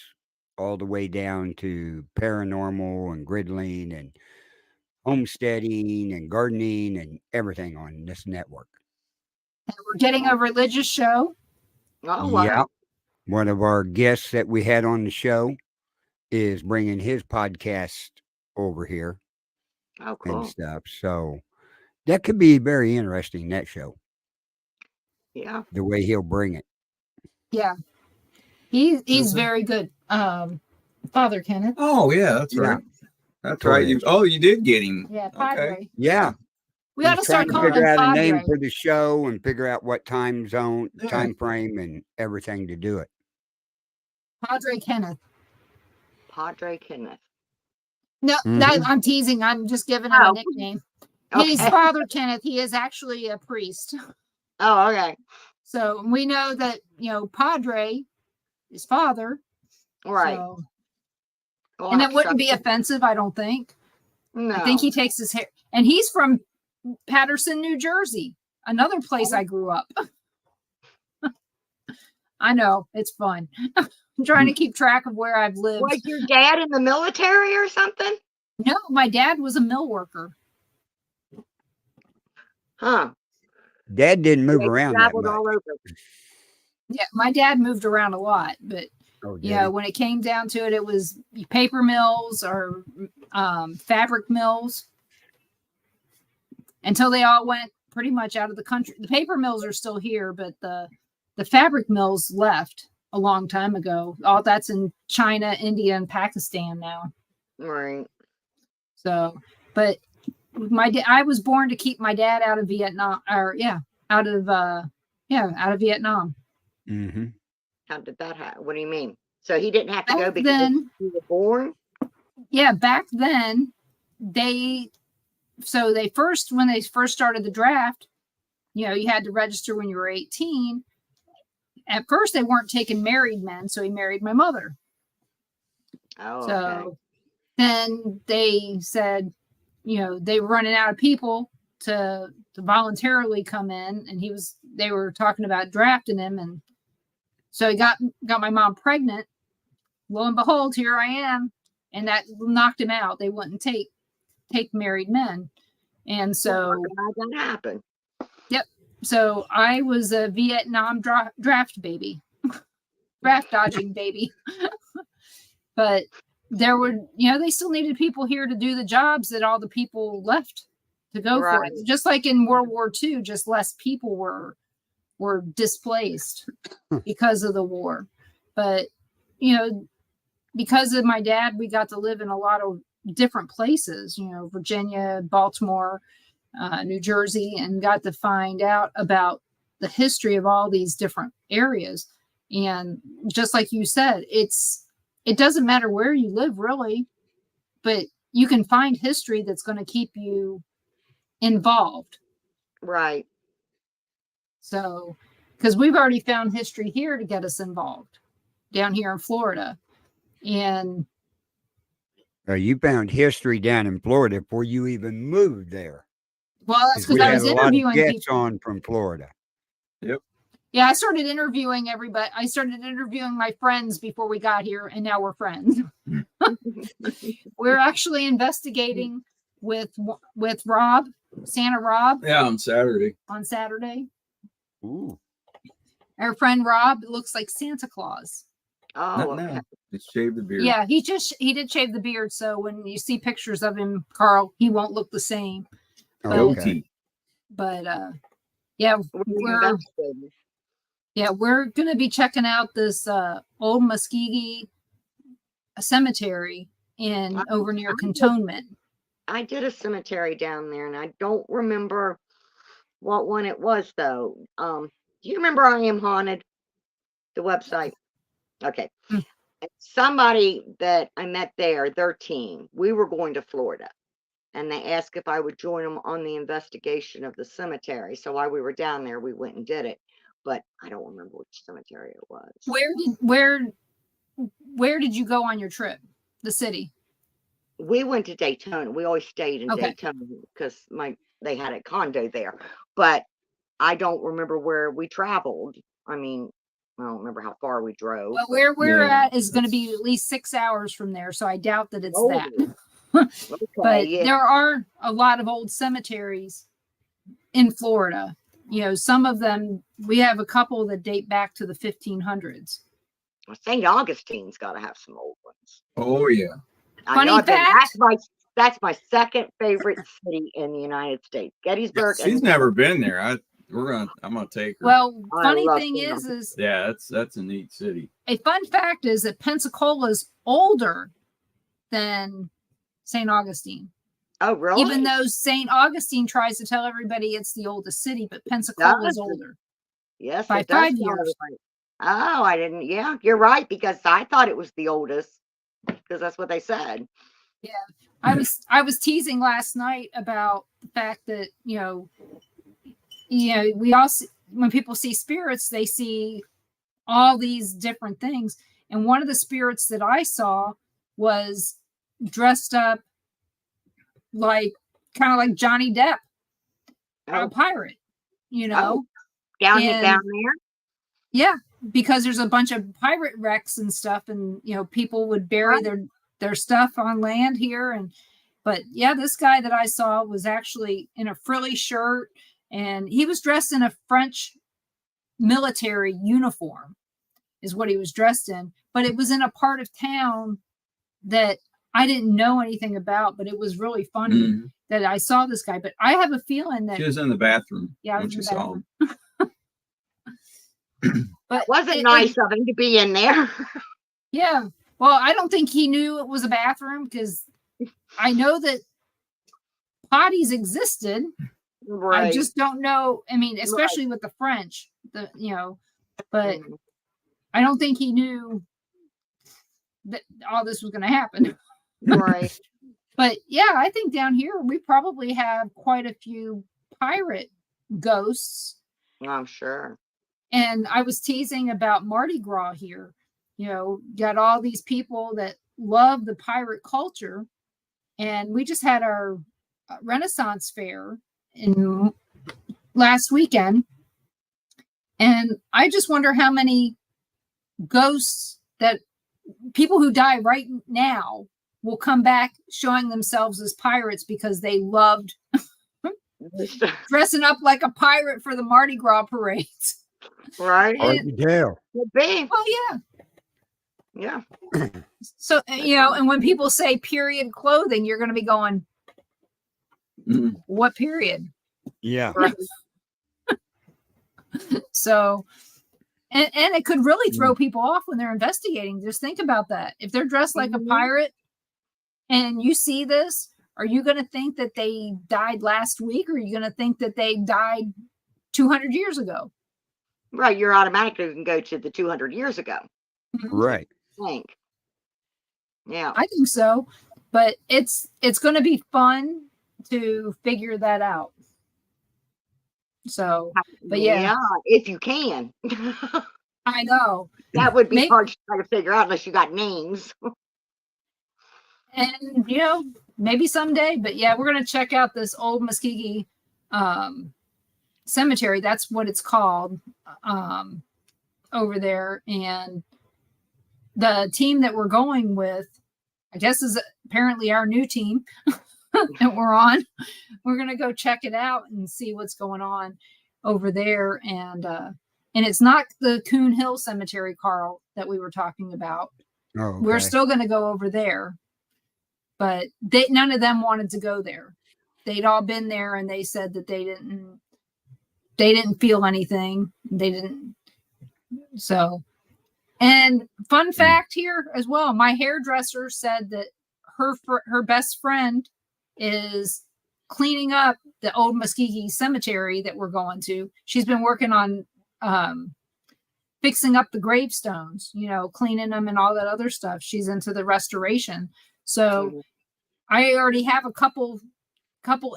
all the way down to paranormal and griddling and homesteading and gardening and everything on this network. And we're getting a religious show. Oh, wow. Yeah. One of our guests that we had on the show is bringing his podcast over here Oh, and cool. stuff. So that could be very interesting, that show, Yeah. the way he'll bring it. Yeah, he's very good. Father Kenneth. Oh yeah, that's Yeah. right. That's right. You did get him. Yeah, Padre. Okay. Yeah. We ought to He's trying start to calling figure him out a name Padre. for the show and figure out what time zone, Yeah. time frame, and everything to do it. Padre Kenneth. Padre Kenneth. No, Mhm. I'm teasing. I'm just giving him a Oh. nickname. Okay. He's Father Kenneth. He is actually a priest. Oh, okay. So we know that, you know, Padre is father. Right. So, Well, and I it wouldn't be accept offensive, I don't think. No. I think he takes his hair. And he's from Patterson, New Jersey, another place I grew up. I know. It's fun. I'm trying to keep track of where I've lived. Was your dad in the military or something? No, my dad was a mill worker. Huh. Dad didn't move Yeah, he around that traveled much. all over. Yeah, my dad moved around a lot, but Oh, did you know, he? when it came down to it, it was paper mills or fabric mills until they all went pretty much out of the country. The paper mills are still here, but the fabric mills left a long time ago. All that's in China, India, and Pakistan now. Right. So, but I was born to keep my dad out of Vietnam, or out of Yeah, out of Vietnam. Mm-hmm. How did that happen? What do you mean? So he didn't have to go Back because then, you were born? yeah, back then they when they first started the draft, you know, you had to register when you were 18. At first they weren't taking married men, so he married my mother. Oh, So okay. then they said, you know, they were running out of people to voluntarily come in, and they were talking about drafting him, and so he got my mom pregnant. Lo and behold, here I am, and that knocked him out. They wouldn't take married men, and so I'm glad that happened. yep. So I was a Vietnam draft baby, draft dodging baby. But there were, you know, they still needed people here to do the jobs that all the people left to go for Right. it. Just like in World War II, just less people were displaced because of the war. But, you know, because of my dad, we got to live in a lot of different places, you know, Virginia, Baltimore, New Jersey, and got to find out about the history of all these different areas. And just like you said, it doesn't matter where you live, really, but you can find history that's going to keep you involved. Right. So, because we've already found history here to get us involved down here in Florida. And You found history down in Florida before you even moved there. well, that's 'Cause because we I had was a lot of interviewing guests people. on from Florida. Yep. Yeah, I started interviewing everybody. I started interviewing my friends before we got here, and now we're friends. We're actually investigating with Rob, Santa Rob. Yeah, on Saturday. On Saturday. Ooh. Our friend Rob looks like Santa Claus. Oh, Not okay. now. Just shave the beard. Yeah, he did shave the beard, so when you see pictures of him, Carl, he won't look the same. Goatee. But yeah, we're gonna be checking out this old Muskegee cemetery over near Cantonment. I did a cemetery down there, and I don't remember what one it was though. Do you remember I Am Haunted, the website? Okay. Somebody that I met there, their team, we were going to Florida, and they asked if I would join them on the investigation of the cemetery. So while we were down there, we went and did it, but I don't remember which cemetery it was. Where did you go on your trip? The city? We went to Daytona. We always stayed in Daytona because they had a condo there, but I don't remember where we traveled. I mean, I don't remember how far we drove. Well, where we're at is going to be at least 6 hours from there, so I doubt that it's that. Okay, but there are a lot of old cemeteries in Florida. You know, some of them, we have a couple that date back to the 1500s. Well, St. Augustine's got to have some old ones. Oh, yeah. Funny fact, that's my second favorite city in the United States. Gettysburg. She's never been there. I'm gonna take her. Well, funny thing is yeah, that's a neat city. A fun fact is that Pensacola's older than St. Augustine. Oh, really? Even though St. Augustine tries to tell everybody it's the oldest city, but Pensacola's older. Yes, by 5 years. Oh, I didn't. Yeah, you're right, because I thought it was the oldest, because that's what they said. Yeah, I was teasing last night about the fact that we all when people see spirits, they see all these different things, and one of the spirits that I saw was dressed up like kind of like Johnny Depp, a pirate, down there. Yeah, because there's a bunch of pirate wrecks and stuff, and people would bury their stuff on land here, but yeah, this guy that I saw was actually in a frilly shirt, and he was dressed in a French military uniform, is what he was dressed in, but it was in a part of town that I didn't know anything about, but it was really funny that I saw this guy. But I have a feeling that she was in the bathroom. Yeah, when she saw him. But it wasn't nice of him to be in there. Yeah. Well, I don't think he knew it was a bathroom, because I know that potties existed. Right. I just don't know. I mean, especially with the French, but Mhm. I don't think he knew that all this was going to happen. Right. But yeah, I think down here we probably have quite a few pirate ghosts. I'm sure. And I was teasing about Mardi Gras here. Got all these people that love the pirate culture. And we just had our Renaissance fair in last weekend. And I just wonder how many ghosts that people who die right now will come back showing themselves as pirates because they loved dressing up like a pirate for the Mardi Gras parades. Right. Hard to tell. Could be. Well, yeah. Yeah. So, and when people say period clothing, you're going to be going, what period? Yeah. Right. So, and it could really throw people off when they're investigating. Just think about that. If they're dressed like a pirate and you see this, are you going to think that they died last week, or are you going to think that they died 200 years ago? Right. You're automatically going to go to the 200 years ago. Right. I think. Yeah. I think so. But it's going to be fun to figure that out. So, but yeah, if you can. I know That would be hard to try to figure out unless you got names. And maybe someday, but yeah, we're gonna check out this old Muskogee cemetery. That's what it's called over there. And the team that we're going with, I guess, is apparently our new team that we're on. We're gonna go check it out and see what's going on over there. And it's not the Coon Hill Cemetery, Carl, that we were talking about. Oh, okay. We're still gonna go over there. But none of them wanted to go there. They'd all been there, and they said that they didn't feel anything. They didn't. So, and fun fact here as well, my hairdresser said that her best friend is cleaning up the old Muskogee cemetery that we're going to. She's been working on fixing up the gravestones, cleaning them and all that other stuff. She's into the restoration. So I already have a couple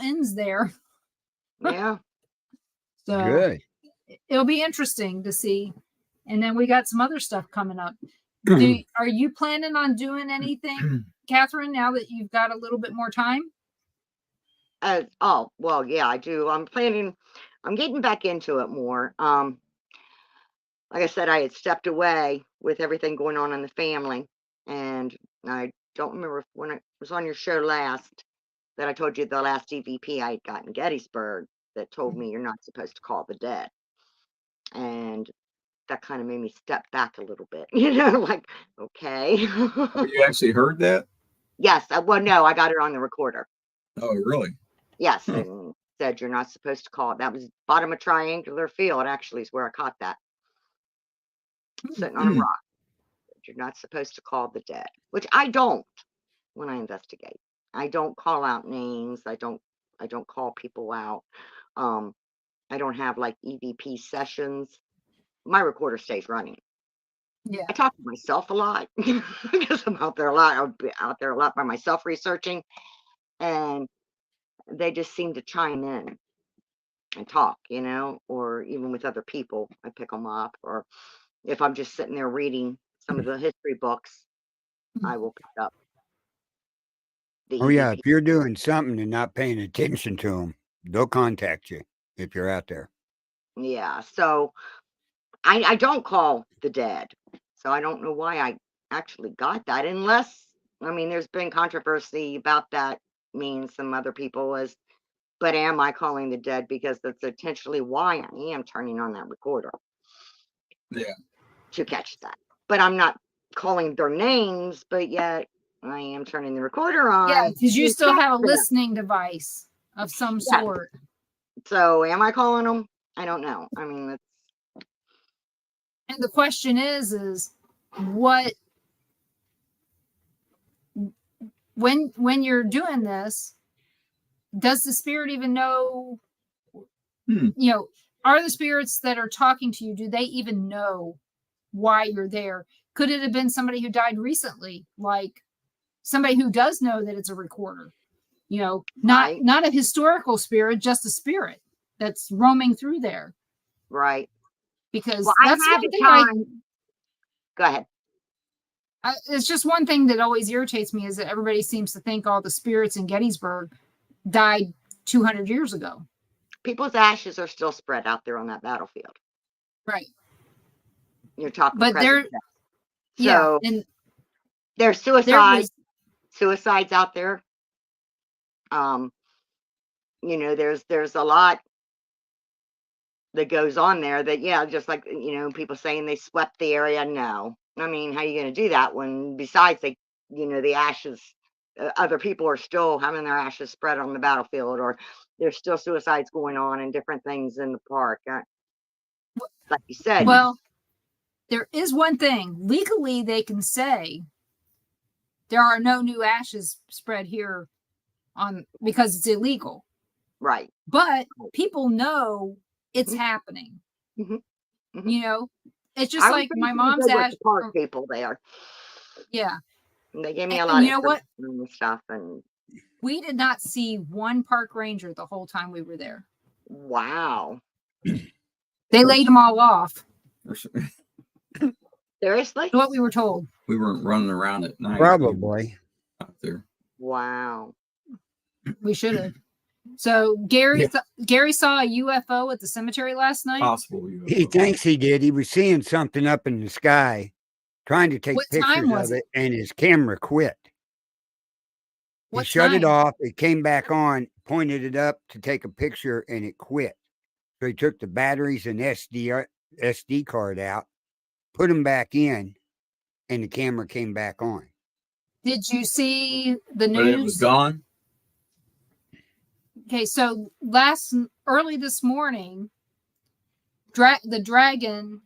ends there. Yeah. So good. It'll be interesting to see. And then we got some other stuff coming up. Are you planning on doing anything, Catherine, now that you've got a little bit more time? Oh, well, yeah, I do. I'm getting back into it more. Like I said, I had stepped away with everything going on in the family, and I don't remember when I was on your show last that I told you the last EVP I had got in Gettysburg that told me you're not supposed to call the dead. And that kind of made me step back a little bit, like, okay. You actually heard that? Yes. Well, no, I got it on the recorder. Oh, really? Yes. And said you're not supposed to call it. That was bottom of Triangular Field, actually, is where I caught that. Sitting on a rock. You're not supposed to call the dead, which I don't when I investigate. I don't call out names. I don't call people out. I don't have like EVP sessions. My recorder stays running. Yeah. I talk to myself a lot because I'm out there a lot. I'll be out there a lot by myself researching, and they just seem to chime in and talk, or even with other people, I pick them up. Or if I'm just sitting there reading some of the history books, I will pick up. Oh, yeah. If you're doing something and not paying attention to them, they'll contact you if you're out there. Yeah. So I don't call the dead. So I don't know why I actually got that, unless, there's been controversy about that. Me and some other people but am I calling the dead? Because that's potentially why I am turning on that recorder. Yeah. To catch that. But I'm not calling their names, but yet I am turning the recorder on. Yeah, because you still have a listening device of some sort. So am I calling them? I don't know. That's... And the question is what, when you're doing this, does the spirit even know you know, are the spirits that are talking to you, do they even know why you're there? Could it have been somebody who died recently, like somebody who does know that it's a recorder? You know, not a historical spirit, just a spirit that's roaming through there. Right. Because Well, that's I had one the thing time. Go ahead. it's just one thing that always irritates me is that everybody seems to think all the spirits in Gettysburg died 200 years ago. People's ashes are still spread out there on that battlefield. Right. You're talking, but there, so yeah, and there's suicides out there. You know, there's a lot that goes on there that, yeah, just like, you know, people saying they swept the area. No, I mean, how are you going to do that when besides they, you know, the ashes, other people are still having their ashes spread on the battlefield, or there's still suicides going on and different things in the park. Like you said. Well, there is one thing legally they can say there are no new ashes spread here on because it's illegal. Right. But people know it's happening. You know, it's just like my mom's ash. Park people there. Yeah. And they gave me a lot of stuff, and we did not see one park ranger the whole time we were there. Wow. They laid them all off. Seriously? What we were told. We weren't running around at night. Probably. Out there. Wow. We should have. So Gary saw a UFO at the cemetery last night. Possible UFO. He thinks he did. He was seeing something up in the sky, trying to take pictures of it, and his camera quit. He shut it off. It came back on, pointed it up to take a picture, and it quit. So he took the batteries and SD card out, put them back in, and the camera came back on. Did you see the news? But it was gone. Okay, so early this morning, the Dragon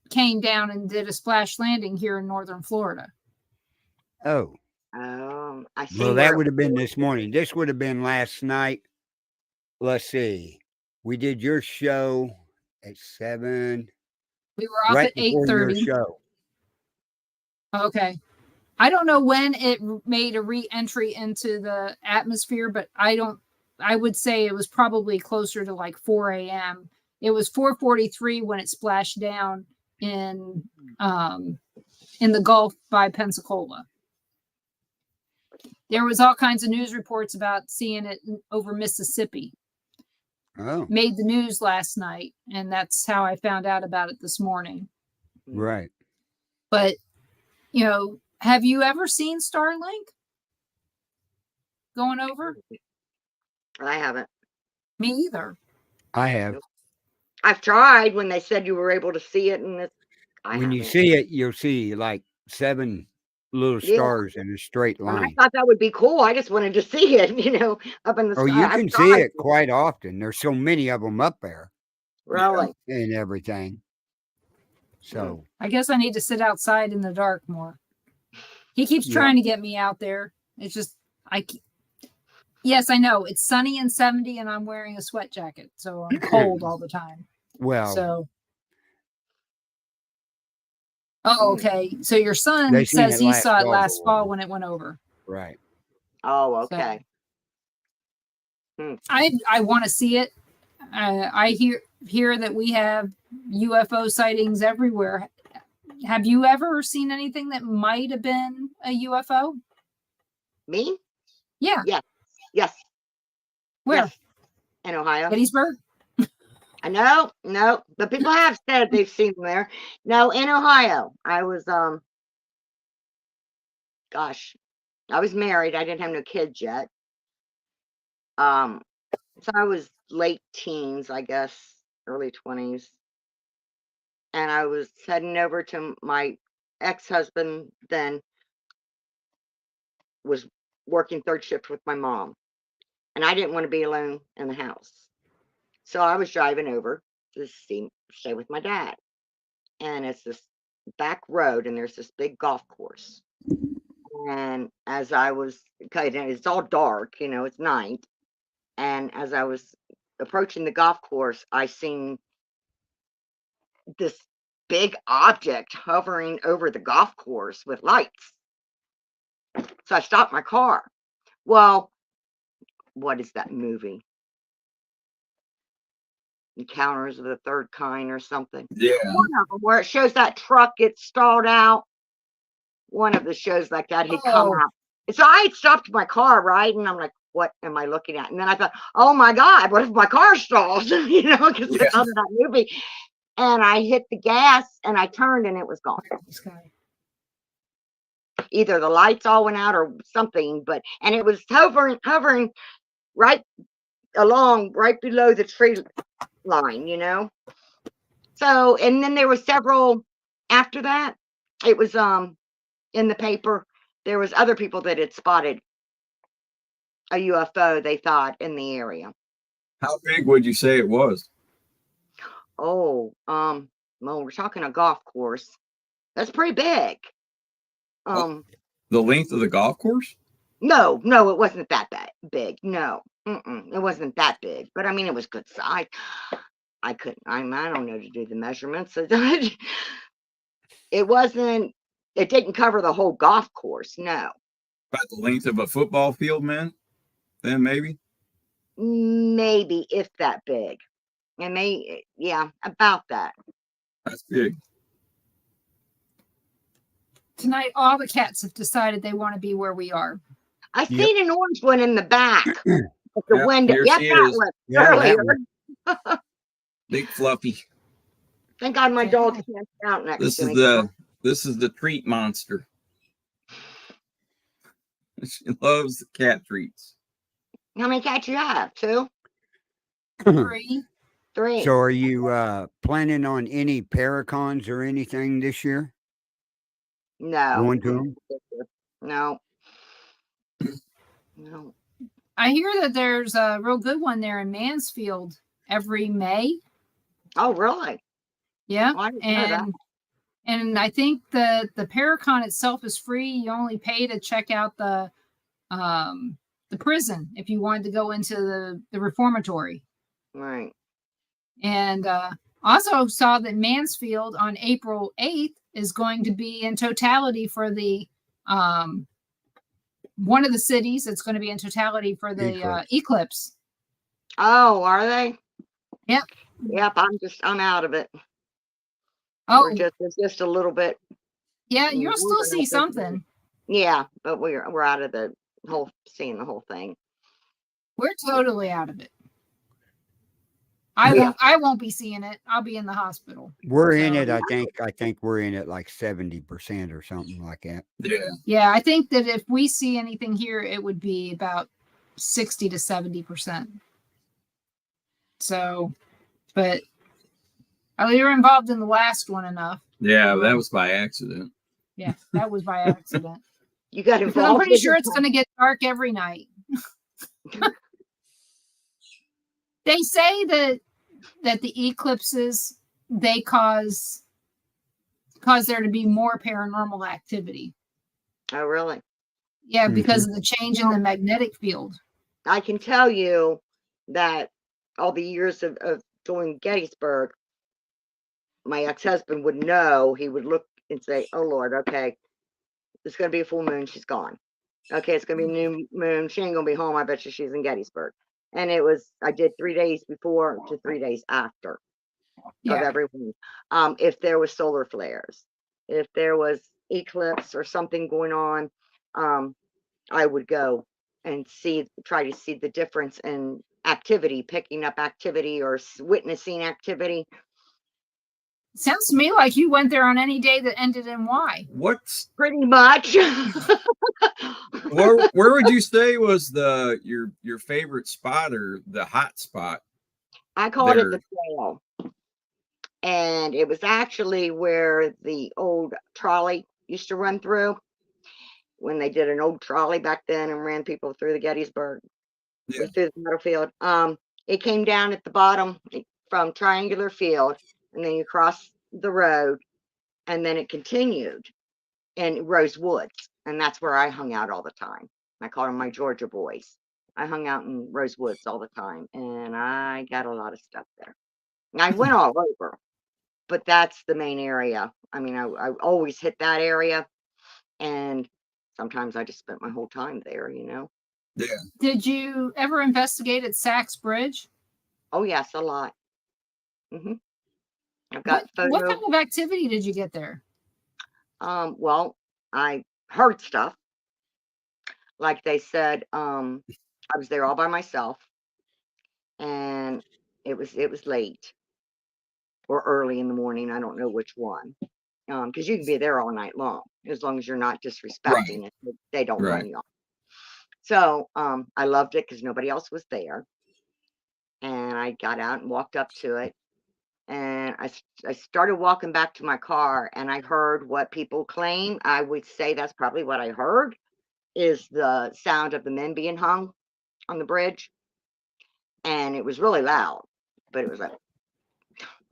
came down and did a splash landing here in northern Florida. Oh. I see. Well, that would have been this morning. This would have been last night. Let's see. We did your show at 7. We were off at 8:30. Show. Okay. I don't know when it made a re-entry into the atmosphere, but I would say it was probably closer to like 4 a.m. It was 4:43 when it splashed down in the Gulf by Pensacola. There was all kinds of news reports about seeing it over Mississippi. Oh. Made the news last night, and that's how I found out about it this morning. Right. But, you know, have you ever seen Starlink going over? I haven't. Me either. I have. I've tried when they said you were able to see it, and when you see it, you'll see like 7 little stars in a straight line. I thought that would be cool. I just wanted to see it, you know, up in the sky. Oh, you can see it quite often. There's so many of them up there. Really? And everything. So I guess I need to sit outside in the dark more. He keeps trying to get me out there. It's just, yes, I know. It's sunny and 70 and I'm wearing a sweat jacket. So I'm cold all the time. Well. So. Oh, okay. So your son says he saw it last fall when it went over. Right. Oh, okay. So, I want to see it. I hear that we have UFO sightings everywhere. Have you ever seen anything that might have been a UFO? Me? Yeah. Yes. Where? Yes. In Ohio. Gettysburg? No, but people have said they've seen them there. No, in Ohio. I was I was married. I didn't have no kids yet. So I was late teens, I guess, early 20s. And I was heading over to my ex-husband, then was working third shift with my mom. And I didn't want to be alone in the house. So I was driving over to stay with my dad. And it's this back road, and there's this big golf course. And as I was, it's all dark, you know, it's night. And as I was approaching the golf course, I seen this big object hovering over the golf course with lights. So I stopped my car. Well, what is that movie? Encounters of the Third Kind or something. Yeah. One of them where it shows that truck gets stalled out. One of the shows like that had come out. And so I had stopped my car, right? And I'm like, what am I looking at? And then I thought, oh my God, what if my car stalls? You know, because it's out of that movie. And I hit the gas and I turned and it was gone. Either the lights all went out or something, and it was hovering right along, right below the tree line, you know. So, and then there was several after that. It was in the paper. There was other people that had spotted a UFO, they thought, in the area. How big would you say it was? Oh, well, we're talking a golf course. That's pretty big. The length of the golf course? No, it wasn't that big. No, it wasn't that big. But I mean, it was good size. I don't know to do the measurements. It wasn't. It didn't cover the whole golf course. No. About the length of a football field, man. Then maybe. Maybe if that big. And yeah, about that. That's big. Tonight, all the cats have decided they want to be where we are. I seen an orange one in the back at the window. Here Yep, she that is. one Yeah, earlier. Big fluffy. Thank God my dog can't out next This to is me. this is the treat monster. She loves the cat treats. How many cats you have? 2? 3. 3. So are you planning on any Paracons or anything this year? No. Going to them? No. I hear that there's a real good one there in Mansfield every May. Oh, really? Yeah. Well, I didn't know that. And I think the Paracon itself is free. You only pay to check out the prison if you wanted to go into the reformatory. Right. And also saw that Mansfield on April 8th is going to be in totality for the one of the cities that's going to be in totality for the eclipse. Oh, are they? Yep. Yep. I'm out of it. Oh, it's just a little bit. Yeah, you'll still see something. Yeah, but we're out of the whole seeing the whole thing. We're totally out of it. I won't be seeing it. I'll be in the hospital. We're in it. I think we're in it like 70% or something like that. Yeah. Yeah, I think that if we see anything here, it would be about 60 to 70%. So, but we were involved in the last one enough. Yeah, that was by accident. Yeah, that was by accident. You got involved. I'm pretty sure it's going to get dark every night. They say that the eclipses, they cause there to be more paranormal activity. Oh, really? Yeah, because of the change in the magnetic field. I can tell you that all the years of doing Gettysburg, my ex-husband would know. He would look and say, oh, Lord, okay, it's going to be a full moon. She's gone. Okay, it's going to be a new moon. She ain't going to be home. I bet you she's in Gettysburg. And I did 3 days before to 3 days after of every week. If there was solar flares, if there was eclipse or something going on, I would go and try to see the difference in activity, picking up activity or witnessing activity. Sounds to me like you went there on any day that ended in Y. What's pretty much? where would you say was your favorite spot or the hot spot? I called it the trail, and it was actually where the old trolley used to run through when they did an old trolley back then and ran people through the Gettysburg, through the battlefield. It came down at the bottom from Triangular Field, and then you cross the road, and then it continued in Rose Woods, and that's where I hung out all the time. I called them my Georgia boys. I hung out in Rosewoods all the time, and I got a lot of stuff there. I went all over, but that's the main area. I mean, I always hit that area, and sometimes I just spent my whole time there, you know. Yeah. Did you ever investigate at Sachs Bridge? Oh yes, a lot. I've What got what photos. kind of activity did you get there? Well, I heard stuff. Like they said, I was there all by myself, and it was late or early in the morning. I don't know which one. Because you can be there all night long as long as you're not disrespecting Right. it. They don't Right. run you off. So I loved it because nobody else was there, and I got out and walked up to it, and I started walking back to my car, and I heard what people claim. I would say that's probably what I heard is the sound of the men being hung on the bridge, and it was really loud, but it was like,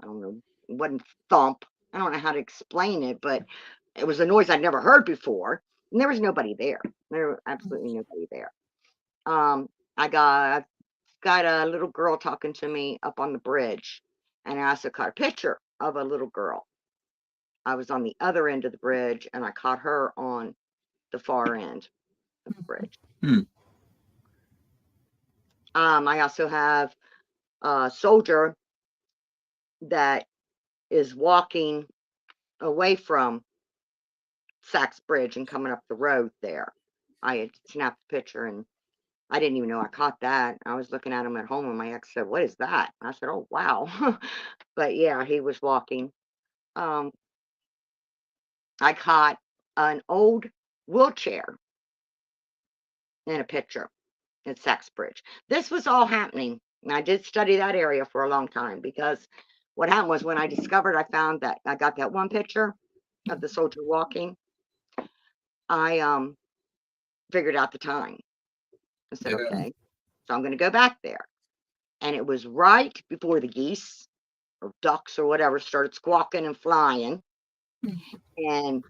I don't know, it wasn't thump. I don't know how to explain it, but it was a noise I'd never heard before, and there was nobody there. There was absolutely nobody there. I got a little girl talking to me up on the bridge, and I also caught a picture of a little girl. I was on the other end of the bridge, and I caught her on the far end of the bridge. Hmm. I also have a soldier that is walking away from Sachs Bridge and coming up the road there. I had snapped a picture, and I didn't even know I caught that. I was looking at him at home, and my ex said, "What is that?" And I said, "Oh, wow." But yeah, he was walking. Um, I caught an old wheelchair in a picture at Sachs Bridge. This was all happening, and I did study that area for a long time because what happened was when I discovered, I found that I got that one picture of the soldier walking. I figured out the time. I said, Yeah. okay, so I'm going to go back there. And it was right before the geese or ducks or whatever started squawking and flying. And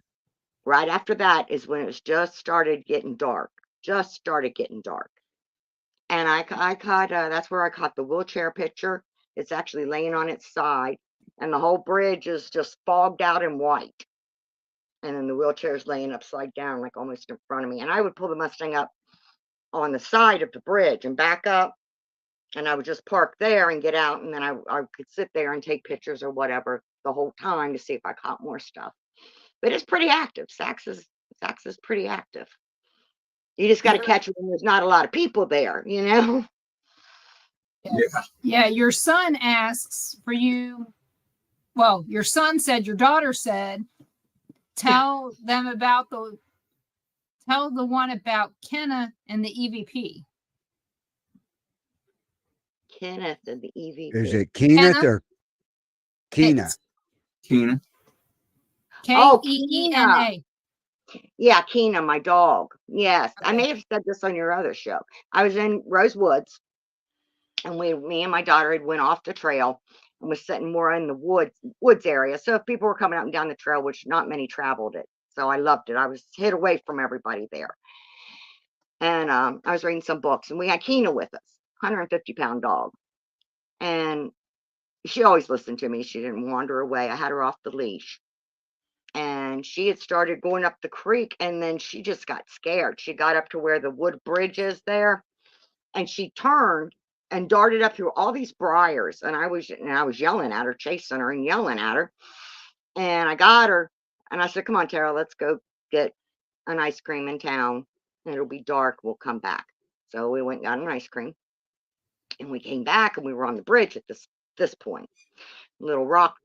right after that is when it was just started getting dark. Just started getting dark. And I caught, that's where I caught the wheelchair picture. It's actually laying on its side, and the whole bridge is just fogged out in white. And then the wheelchair is laying upside down, like almost in front of me. And I would pull the Mustang up on the side of the bridge and back up, and I would just park there and get out, and then I could sit there and take pictures or whatever the whole time to see if I caught more stuff. But it's pretty active. Sachs is pretty active. You just got to catch it when there's not a lot of people there, you know. Yeah. Yeah, your son asks for you. Well, your son said, your daughter said, tell them about tell the one about Kenna and the EVP. Kenneth and the EVP. Is it Kenneth Kenna? or Keena? Keena. Oh, Keena. Yeah, Keena, my dog. Yes, I Okay. may have said this on your other show. I was in Rosewoods, and me and my daughter had went off the trail and was sitting more in the woods area. So if people were coming up and down the trail, which not many traveled it, so I loved it. I was hid away from everybody there, and I was reading some books, and we had Keena with us, 150-pound dog, and she always listened to me. She didn't wander away. I had her off the leash. And she had started going up the creek, and then she just got scared. She got up to where the wood bridge is there, and she turned and darted up through all these briars. And I was yelling at her, chasing her and yelling at her. And I got her, and I said, "Come on, Tara, let's go get an ice cream in town. It'll be dark. We'll come back." So we went and got an ice cream, and we came back, and we were on the bridge at this point. Little rock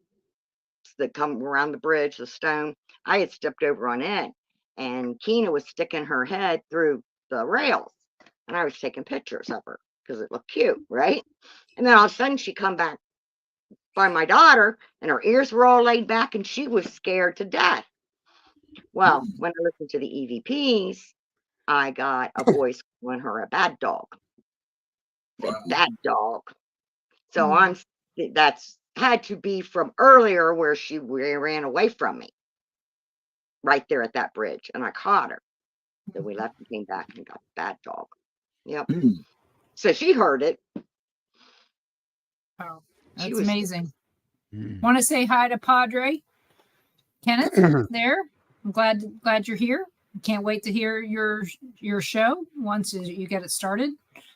that come around the bridge, the stone. I had stepped over on it, and Keena was sticking her head through the rails, and I was taking pictures of her because it looked cute, right? And then all of a sudden she come back by my daughter, and her ears were all laid back, and she was scared to death. Well, when I listened to the EVPs, I got a voice calling her a bad dog. The bad dog. So that's had to be from earlier where she ran away from me, right there at that bridge, and I caught her. Then we left and came back and got the bad dog. Yep. So she heard it. Oh, She that's was amazing. Mm. Want to say hi to Padre Kenneth there? I'm glad you're here. Can't wait to hear your show once you get it started.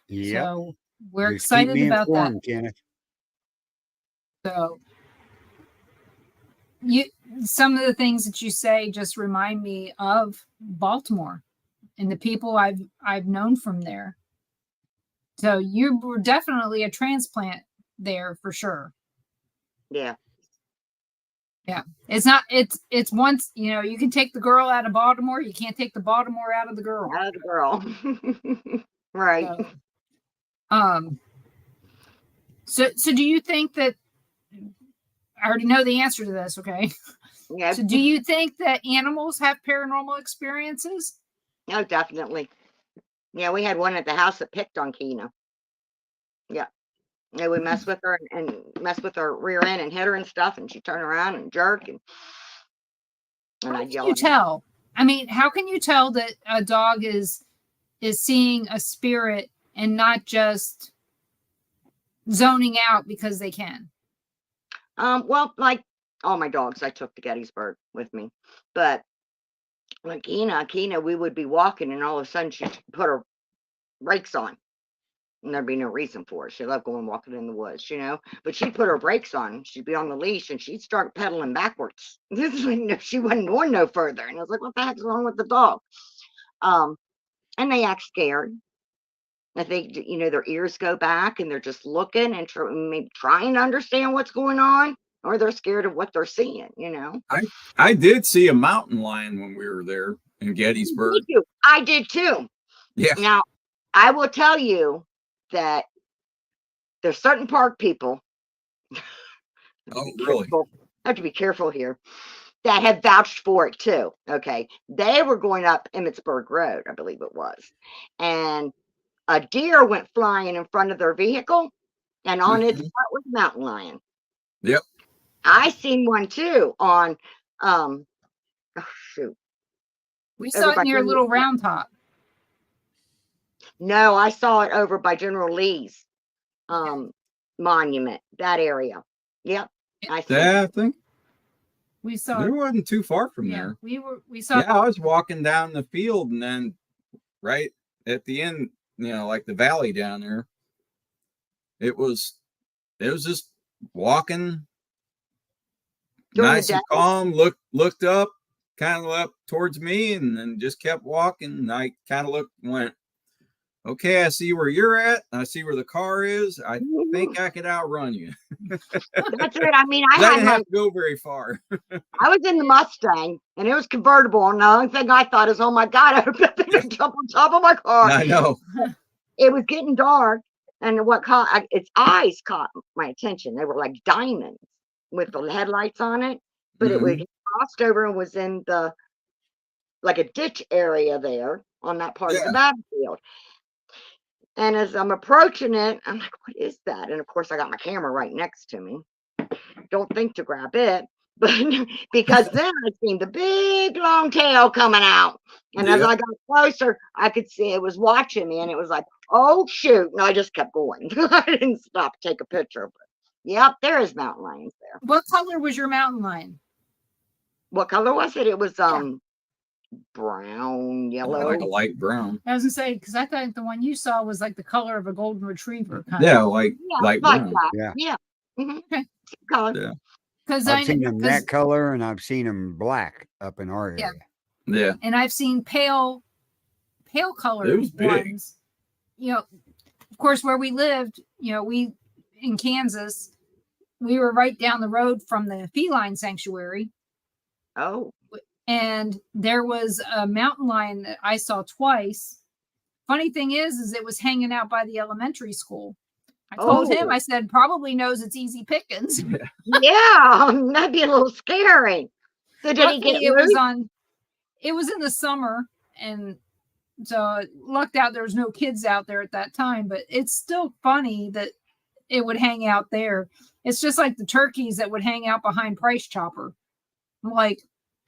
Yep. So we're Just keep excited me about that. informed, Kenneth. So some of the things that you say just remind me of Baltimore and the people I've known from there. So you were definitely a transplant there for sure. Yeah. Yeah. It's once, you can take the girl out of Baltimore, you can't take the Baltimore out of the girl. Out of the girl. Right. So do you think that I already know the answer to this, okay? Yeah. So do you think that animals have paranormal experiences? No, definitely. Yeah, we had one at the house that picked on Keena. Yeah. They would mess with her and mess with her rear end and hit her and stuff, and she'd turn around and jerk and How I'd can yell you at her. tell? I mean, how can you tell that a dog is seeing a spirit and not just zoning out because they can? Well, like all my dogs I took to Gettysburg with me. But like Keena, we would be walking and all of a sudden she'd put her brakes on. And there'd be no reason for it. She loved going walking in the woods, But she'd put her brakes on. She'd be on the leash and she'd start pedaling backwards. This is when she wasn't going no further. And I was like, what the heck's wrong with the dog? And they act scared. I think, their ears go back and they're just looking and maybe trying to understand what's going on, or they're scared of what they're seeing, I did see a mountain lion when we were there in Gettysburg. Me too. I did too. Yeah. Now, I will tell you that there's certain park people. Oh, really? I have to be careful here. That have vouched for it too. Okay. They were going up Emmitsburg Road, I believe it was. And a deer went flying in front of their vehicle, and on its butt was a mountain lion. Yep. I seen one too on shoot. We saw it near Little Round Top. No, I saw it over by General Lee's monument, that area. Yep. I think we saw it wasn't too far from there. We saw I was walking down the field and then right at the end, like the valley down there, it was just walking nice and calm, looked up, kind of up towards me, and then just kept walking. And I kind of looked and went, okay, I see where you're at. I see where the car is. I think I could outrun you. That's it. I mean, I didn't have to go very far. I was in the Mustang, and it was convertible. And the only thing I thought is, oh my God, I hope that thing didn't jump on top of my car. I know. It was getting dark, and its eyes caught my attention. They were like diamonds with the headlights on it, but it was crossed over and was in like a ditch area there on that part of the battlefield. And as I'm approaching it, I'm like, what is that? And of course, I got my camera right next to me. Don't think to grab it, but because then I seen the big long tail coming out. And as I got closer, I could see it was watching me, and it was like, oh, shoot. And I just kept going. I didn't stop to take a picture. But yep, there is mountain lions there. What color was your mountain lion? What color was it? It was brown, yellow. Like a light brown. I was gonna say, because I thought the one you saw was like the color of a golden retriever. Light brown. That. Yeah. Mm-hmm. Okay. Color. Yeah. Because I've seen them that color, and I've seen them black up in our area. Yeah. And I've seen pale colored ones. Of course, where we lived, we in Kansas, we were right down the road from the feline sanctuary. Oh. And there was a mountain lion that I saw twice. Funny thing is it was hanging out by the elementary school. I told him, I said, probably knows it's easy pickings. Yeah, that'd be a little scary. So did he get it was in the summer, and so it lucked out there was no kids out there at that time, but it's still funny that it would hang out there. It's just like the turkeys that would hang out behind Price Chopper. I'm like,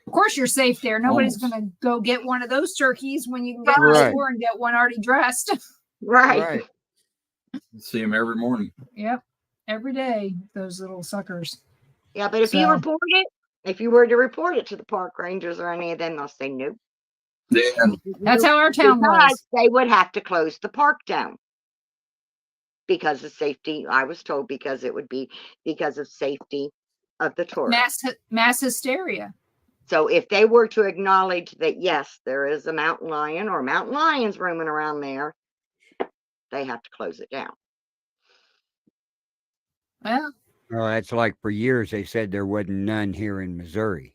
of course you're safe there. Nobody's going to go get one of those turkeys when you can get to the store and get one already dressed. Right. See them every morning. Yep. Every day, those little suckers. Yeah, but if you report it, if you were to report it to the park rangers or any of them, they'll say nope. Yeah. That's how our town was. They would have to close the park down because of safety. I was told because it would be because of safety of the tourists. Mass hysteria. So if they were to acknowledge that, yes, there is a mountain lion or mountain lions roaming around there, they have to close it down. Well, that's like for years they said there wasn't none here in Missouri.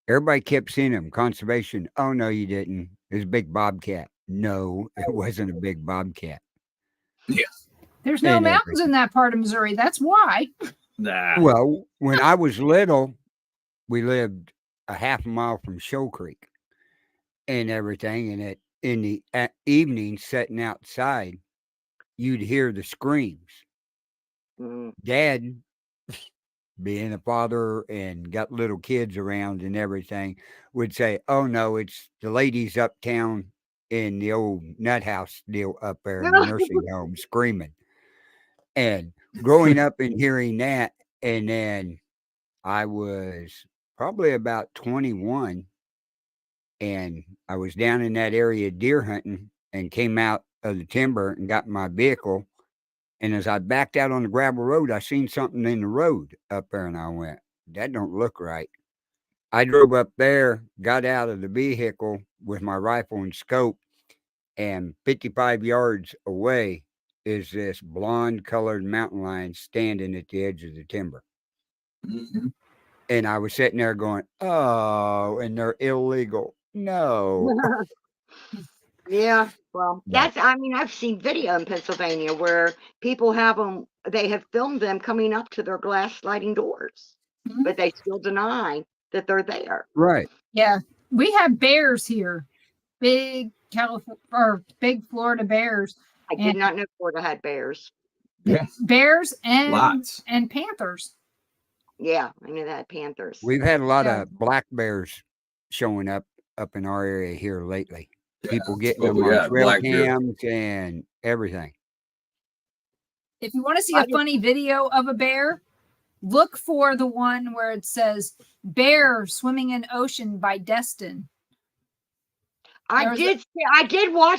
Everybody kept seeing them. Conservation. Oh, no, you didn't. It was a big bobcat. No, it wasn't a big bobcat. Yeah. There's no mountains in that part of Missouri. That's why. Nah. Well, when I was little, we lived a half a mile from Show Creek and everything. And in the evening, sitting outside, you'd hear the screams. Dad, being a father and got little kids around and everything, would say, oh, no, it's the ladies uptown in the old nut house deal up there in the nursing home screaming. And growing up and hearing that, and then I was probably about 21, and I was down in that area deer hunting and came out of the timber and got in my vehicle. And as I backed out on the gravel road, I seen something in the road up there, and I went, that don't look right. I drove up there, got out of the vehicle with my rifle and scope, and 55 yards away is this blonde-colored mountain lion standing at the edge of the timber. Mm-hmm. And I was sitting there going, oh, and they're illegal. No. Yeah, well, I've seen video in Pennsylvania where people they have filmed them coming up to their glass sliding doors, but they still deny that they're there. Right. Yeah. We have bears here. Big Florida bears. I did not know Florida had bears. Yeah. Bears and Lots. And panthers. Yeah, I knew that panthers. We've had a lot of black bears showing up in our area here lately. People getting them on trail cams and everything. If you want to see a funny video of a bear, look for the one where it says "Bear Swimming in Ocean" by Destin. I did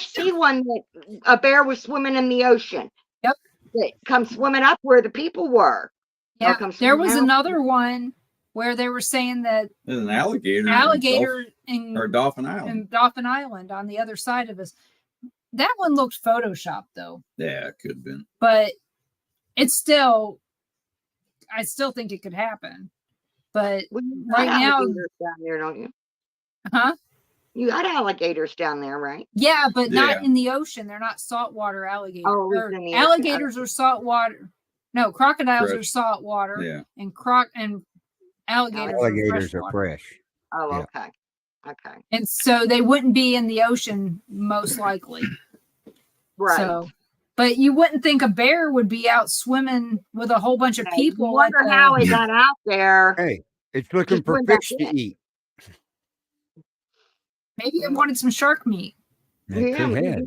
see one that a bear was swimming in the ocean. Yep. It comes swimming up where the people were. Yeah. There was another one where they were saying that there's an alligator in Dauphin Island. In Dauphin Island on the other side of us. That one looked photoshopped though. Yeah, it could have been. But it's I still think it could happen. But right now down there, don't you? Huh? You got alligators down there, right? Yeah, but not in the ocean. They're not saltwater alligators. Oh, alligators are saltwater. No, crocodiles are saltwater. Yeah. And alligators are fresh. Oh, yeah. Okay. Okay. And so they wouldn't be in the ocean most likely. Right. So, but you wouldn't think a bear would be out swimming with a whole bunch of people. I wonder how he got out there. Hey, it's looking for fish to eat. Maybe it wanted some shark meat. To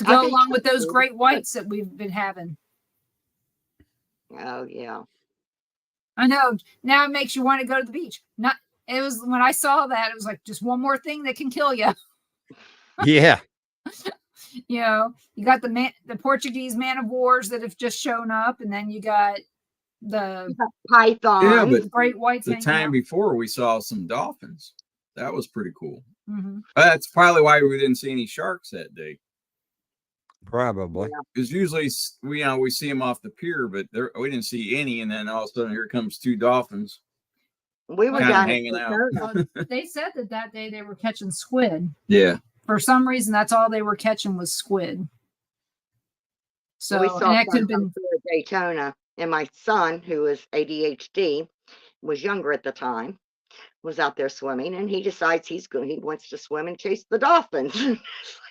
go along with those great whites that we've been having. Oh, yeah. I know. Now it makes you want to go to the beach. It was when I saw that, it was like just one more thing that can kill you. Yeah. You got the Portuguese man of wars that have just shown up, and then you got the python. Yeah, but great whites. The time before we saw some dolphins. That was pretty cool. Mm-hmm. That's probably why we didn't see any sharks that day. Probably. Because usually we see them off the pier, but we didn't see any, and then all of a sudden here comes two dolphins. We were down hanging out. They said that day they were catching squid. Yeah. For some reason, that's all they were catching was squid. So we saw Daytona, and my son, who is ADHD, was younger at the time, was out there swimming, and he decides he wants to swim and chase the dolphins.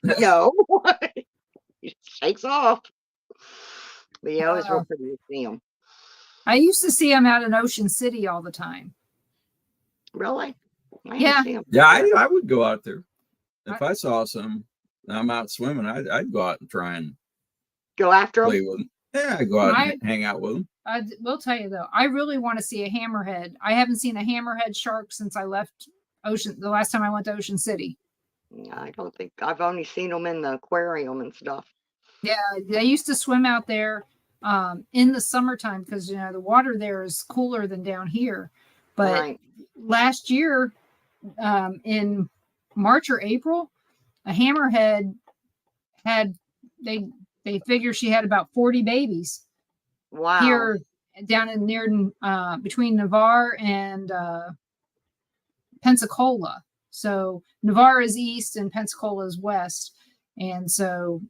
No. He takes off. But it was real pretty to see him. I used to see him out in Ocean City all the time. Really? Yeah. I would go out there. If I saw some, I'm out swimming, I'd go out and try and Go after play them? with them. Yeah, I go out and hang out with them. I will tell you though, I really want to see a hammerhead. I haven't seen a hammerhead shark since I left the last time I went to Ocean City. I don't think I've only seen them in the aquarium and stuff. Yeah, they used to swim out there in the summertime because the water there is cooler than down here. But last year, in March or April, a hammerhead had they figure she had about 40 babies. Wow. Here down in near between Navarre and Pensacola. So Navarre is east and Pensacola is west. And so,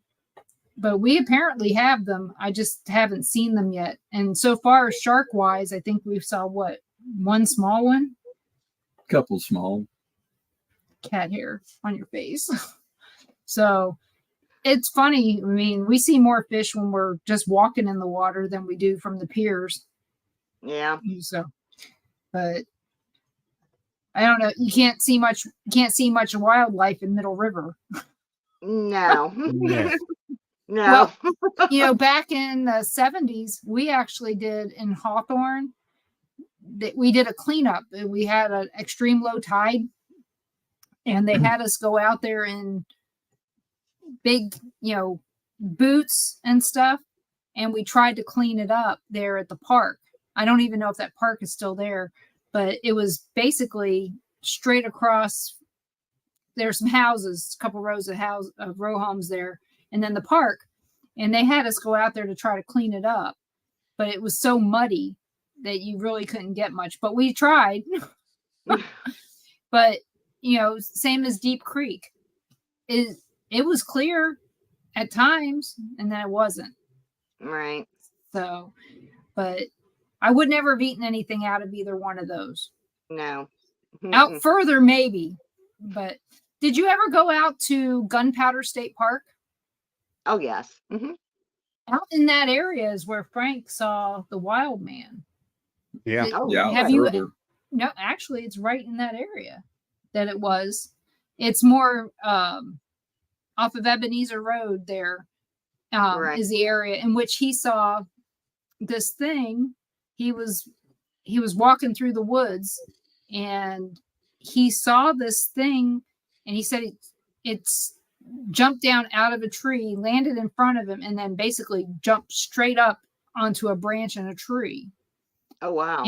but we apparently have them. I just haven't seen them yet. And so far, shark wise, I think we saw one small one? Couple small. Cat hair on your face. So it's funny. I mean, we see more fish when we're just walking in the water than we do from the piers. Yeah. So, but I don't know. You can't see much wildlife in Middle River. No. Yes. No. Well, back in the 70s, we actually did in Hawthorne, we did a cleanup. We had an extreme low tide, and they had us go out there in big, boots and stuff, and we tried to clean it up there at the park. I don't even know if that park is still there, but it was basically straight across. There's some houses, a couple rows of row homes there, and then the park. And they had us go out there to try to clean it up, but it was so muddy that you really couldn't get much. But we tried. But same as Deep Creek, it was clear at times, and then it wasn't. Right. So, but I would never have eaten anything out of either one of those. No. Out further, maybe. But did you ever go out to Gunpowder State Park? Oh, yes. Mm-hmm. Out in that area is where Frank saw the wild man. Yeah. Have you? No, actually, it's right in that area that it was. It's more off of Ebenezer Road there is the area in which he saw this thing. He was walking through the woods, and he saw this thing, and he said it's jumped down out of a tree, landed in front of him, and then basically jumped straight up onto a branch in a tree. Oh, wow.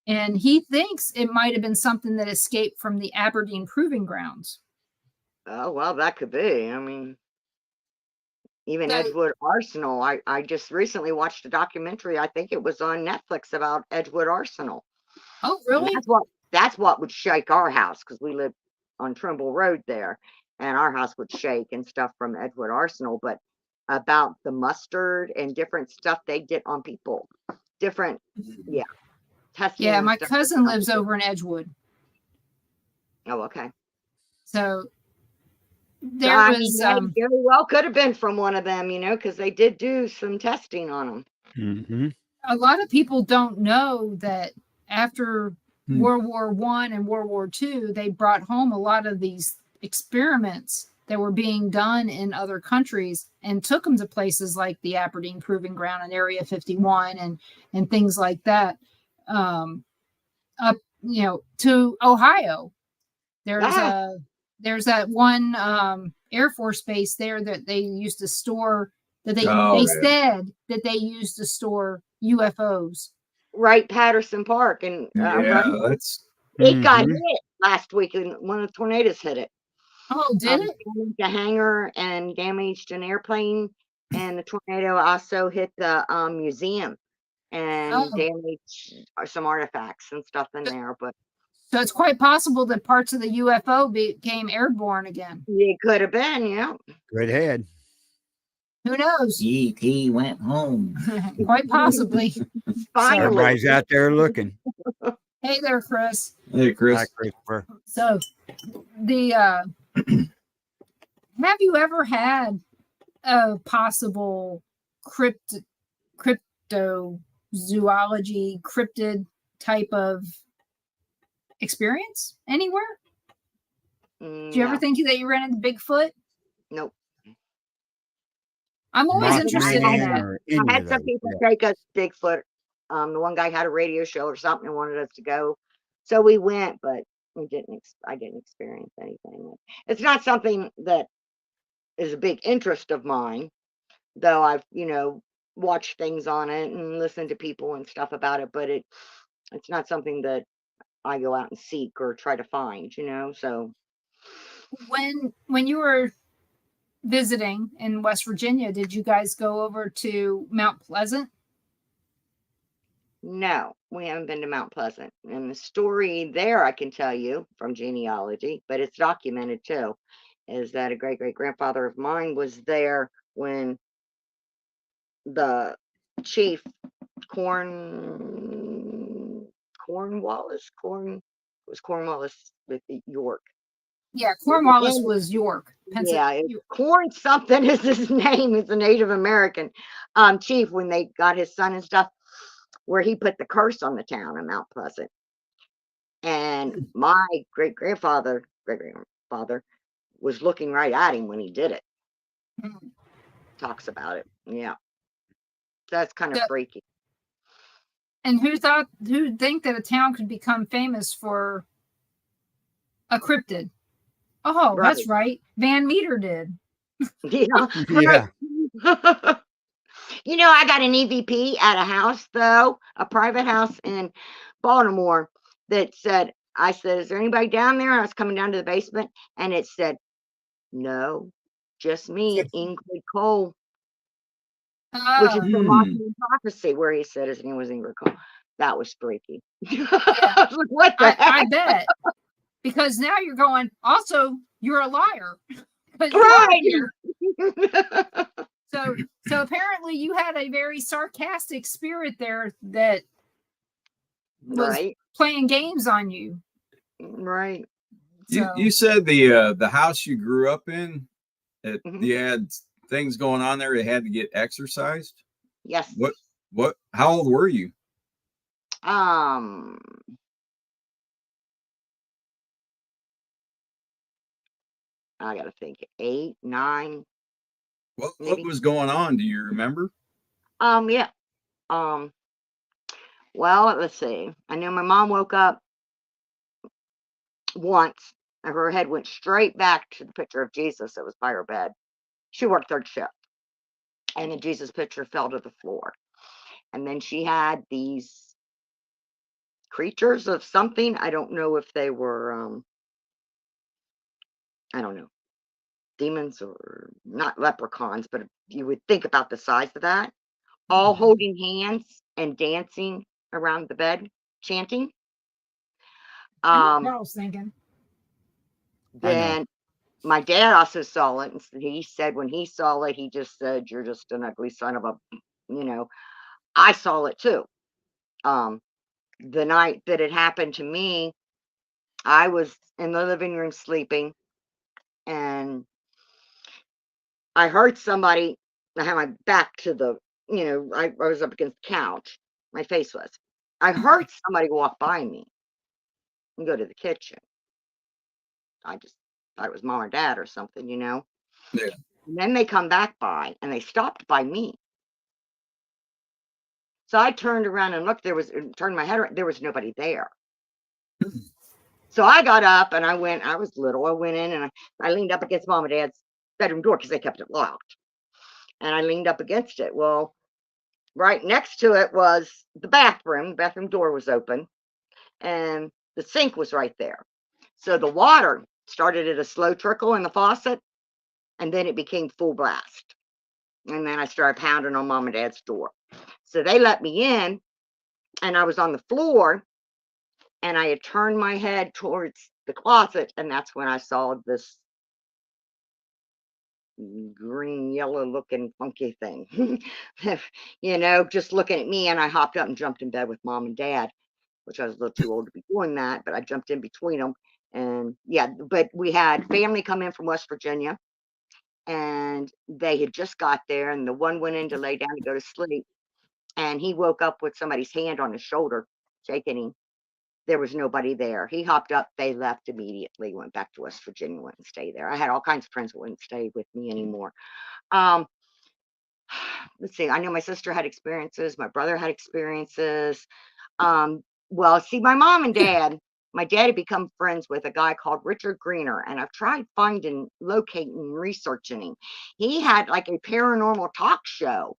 And he thinks it might have been something that escaped from the Aberdeen Proving Grounds. Oh, well, that could be. I mean, even Edgewood Arsenal. I just recently watched a documentary. I think it was on Netflix about Edgewood Arsenal. Oh, really? And that's what would shake our house, because we live on Trimble Road there, and our house would shake and stuff from Edgewood Arsenal. But about the mustard and different stuff they did on people, different, testing. Yeah, my cousin lives over in Edgewood. Oh, okay. So there was very well could have been from one of them, because they did do some testing on them. Mm-hmm. A lot of people don't know that after World War I and World War II, they brought home a lot of these experiments that were being done in other countries and took them to places like the Aberdeen Proving Ground and Area 51 and things like that. Up, to Ohio. There's that one Air Force base there that they used to store, that said that they used to store UFOs. Right, Patterson Park, and it got hit last week, and one of the tornadoes hit it. Oh, did it? Damaged a hangar and damaged an airplane, and the tornado also hit the museum and damaged some artifacts and stuff in there. But so it's quite possible that parts of the UFO became airborne again. It could have been, yeah. Good head. Who knows? E.T. went home. Quite possibly. Finally. Everybody's out there looking. Hey there, Chris. Hey, Chris. Hi, Christopher. So have you ever had a possible cryptozoology, cryptid type of experience anywhere? No. Do you ever think that you ran into Bigfoot? Nope. I'm always mothman interested in that. or I any had of some those. people Yeah. take us Bigfoot. The one guy had a radio show or something and wanted us to go, so we went, but we didn't. I didn't experience anything. It's not something that is a big interest of mine, though. I've watched things on it and listened to people and stuff about it, but it's not something that I go out and seek or try to find. So When you were visiting in West Virginia, did you guys go over to Mount Pleasant? no, we haven't been to Mount Pleasant. And the story there, I can tell you from genealogy, but it's documented too, is that a great great grandfather of mine was there when the chief Cornwallis with York. Yeah, It was Cornwallis in- was York, Yeah, Pennsylvania. Corn something is his name. He's a Native American chief when they got his son and stuff, where he put the curse on the town of Mount Pleasant. And my great grandfather was looking right at him when he did it. Mhm. Talks about it. Yeah. That's kind of So- freaky. And who'd think that a town could become famous for a cryptid? Oh, Right. that's right. Van Meter did. Yeah. Yeah. I got an EVP at a house, though, a private house in Baltimore, that said, I said, is there anybody down there? I was coming down to the basement, and it said, no, just me, Ingrid Cole, which is Oh, from Austin Prophecy, where he said his name was Ingrid Cole. That was freaky. yeah. I was like, what the heck? I bet. Because now you're going, also, you're a liar. 'Cause you are Right. here. So apparently you had a very sarcastic spirit there that was Right. playing games on you. Right. So You said the house you grew up in, Mhm. you had things going on there. It had to get exercised. Yes. What? How old were you? I gotta think. 8, 9. What Maybe. was going on? Do you remember? Yeah. Well, let's see. I know my mom woke up once and her head went straight back to the picture of Jesus that was by her bed. She worked third shift. And the Jesus picture fell to the floor. And then she had these creatures of something. I don't know if they were I don't know, demons or not leprechauns, but you would think about the size of that, all holding hands and dancing around the bed, chanting. I know what I was thinking. Then my dad also saw it, and he said when he saw it, he just said, "You're just an ugly son of a," I saw it too. The night that it happened to me, I was in the living room sleeping, and I heard somebody. I had my back to the, I was up against the couch. My face was. I heard somebody walk by me and go to the kitchen. I just thought it was mom or dad or something. Yeah. And then they come back by and they stopped by me. So I turned around and looked. Turned my head around. There was nobody there. So I got up and I went. I was little. I went in and I leaned up against mom and dad's bedroom door because they kept it locked. And I leaned up against it. Well, right next to it was the bathroom. The bathroom door was open and the sink was right there. So the water started at a slow trickle in the faucet and then it became full blast. And then I started pounding on mom and dad's door. So they let me in and I was on the floor and I had turned my head towards the closet. And that's when I saw this green, yellow looking funky thing, just looking at me. And I hopped up and jumped in bed with mom and dad, which I was a little too old to be doing that, but I jumped in between them. And yeah, but we had family come in from West Virginia and they had just got there. And the one went in to lay down to go to sleep. And he woke up with somebody's hand on his shoulder, shaking him. There was nobody there. He hopped up. They left immediately, went back to West Virginia, went and stayed there. I had all kinds of friends who wouldn't stay with me anymore. let's see, I know my sister had experiences, my brother had experiences. Well, see, my mom and dad, my dad had become friends with a guy called Richard Greener, and I've tried finding, locating, researching him. He had like a paranormal talk show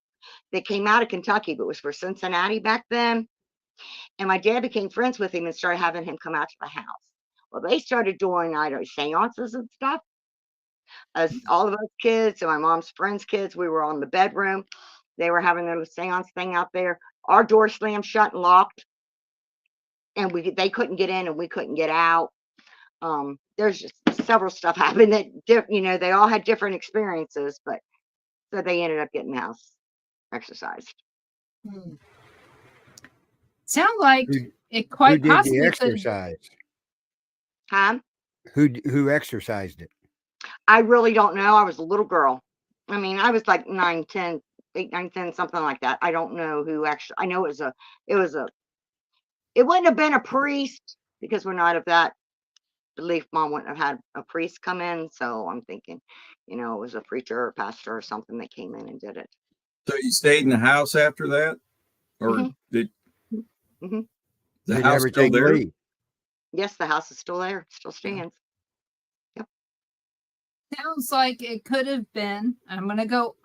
that came out of Kentucky, but was for Cincinnati back then. And my dad became friends with him and started having him come out to the house. Well, they started doing, I don't know, seances and stuff. As all of us kids and my mom's friends' kids, we were on the bedroom. They were having their seance thing out there. Our door slammed shut and locked, and they couldn't get in and we couldn't get out. There's just several stuff happened that they all had different experiences, but so they ended up getting the house exercised. Sound like it Who quite did the possibly could. exercise? Huh? Who exercised it? I really don't know. I was a little girl. I mean, I was like 9, 10, 8, 9, 10, something like that. I don't know who actually. I know it wouldn't have been a priest because we're not of that belief. Mom wouldn't have had a priest come in. So I'm thinking, it was a preacher or pastor or something that came in and did it. So you stayed in the house after that? Or did the house still there? Leave? Yes, the house is still there. It still stands. Sounds like it could have been. I'm gonna go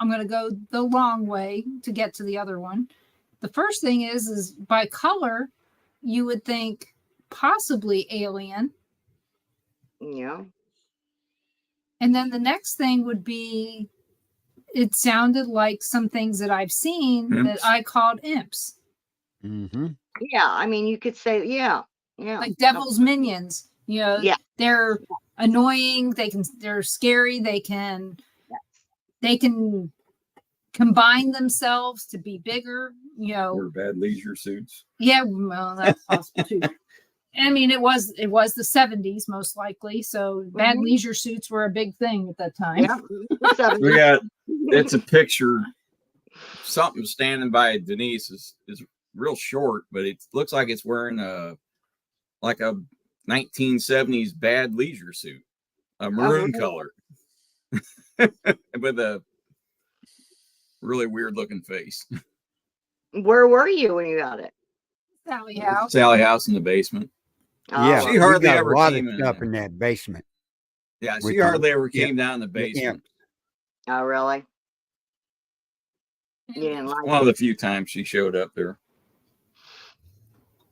the long way to get to the other one. The first thing is by color, you would think possibly alien. Yeah. And then the next thing would be, it sounded like some things that I've seen Imps. that I called imps. Mm-hmm. Yeah, I mean, you could say, yeah. Like devil's minions. Yeah. They're annoying. They're scary. They can combine themselves to be bigger. Or bad leisure suits. Yeah, well, that's possible too. I mean, it was the 70s most likely, so bad leisure suits were a big thing at that time. Yeah. It's a picture. Something standing by Denise is real short, but it looks like it's wearing a 1970s bad leisure suit, a maroon color, with a really weird looking face. Where were you when you got it? Sally House in the basement. Yeah, she hardly got ever a lot came of stuff in that basement. Yeah, she hardly ever came down in the basement. Oh, really? You didn't like One of the few times she showed up there.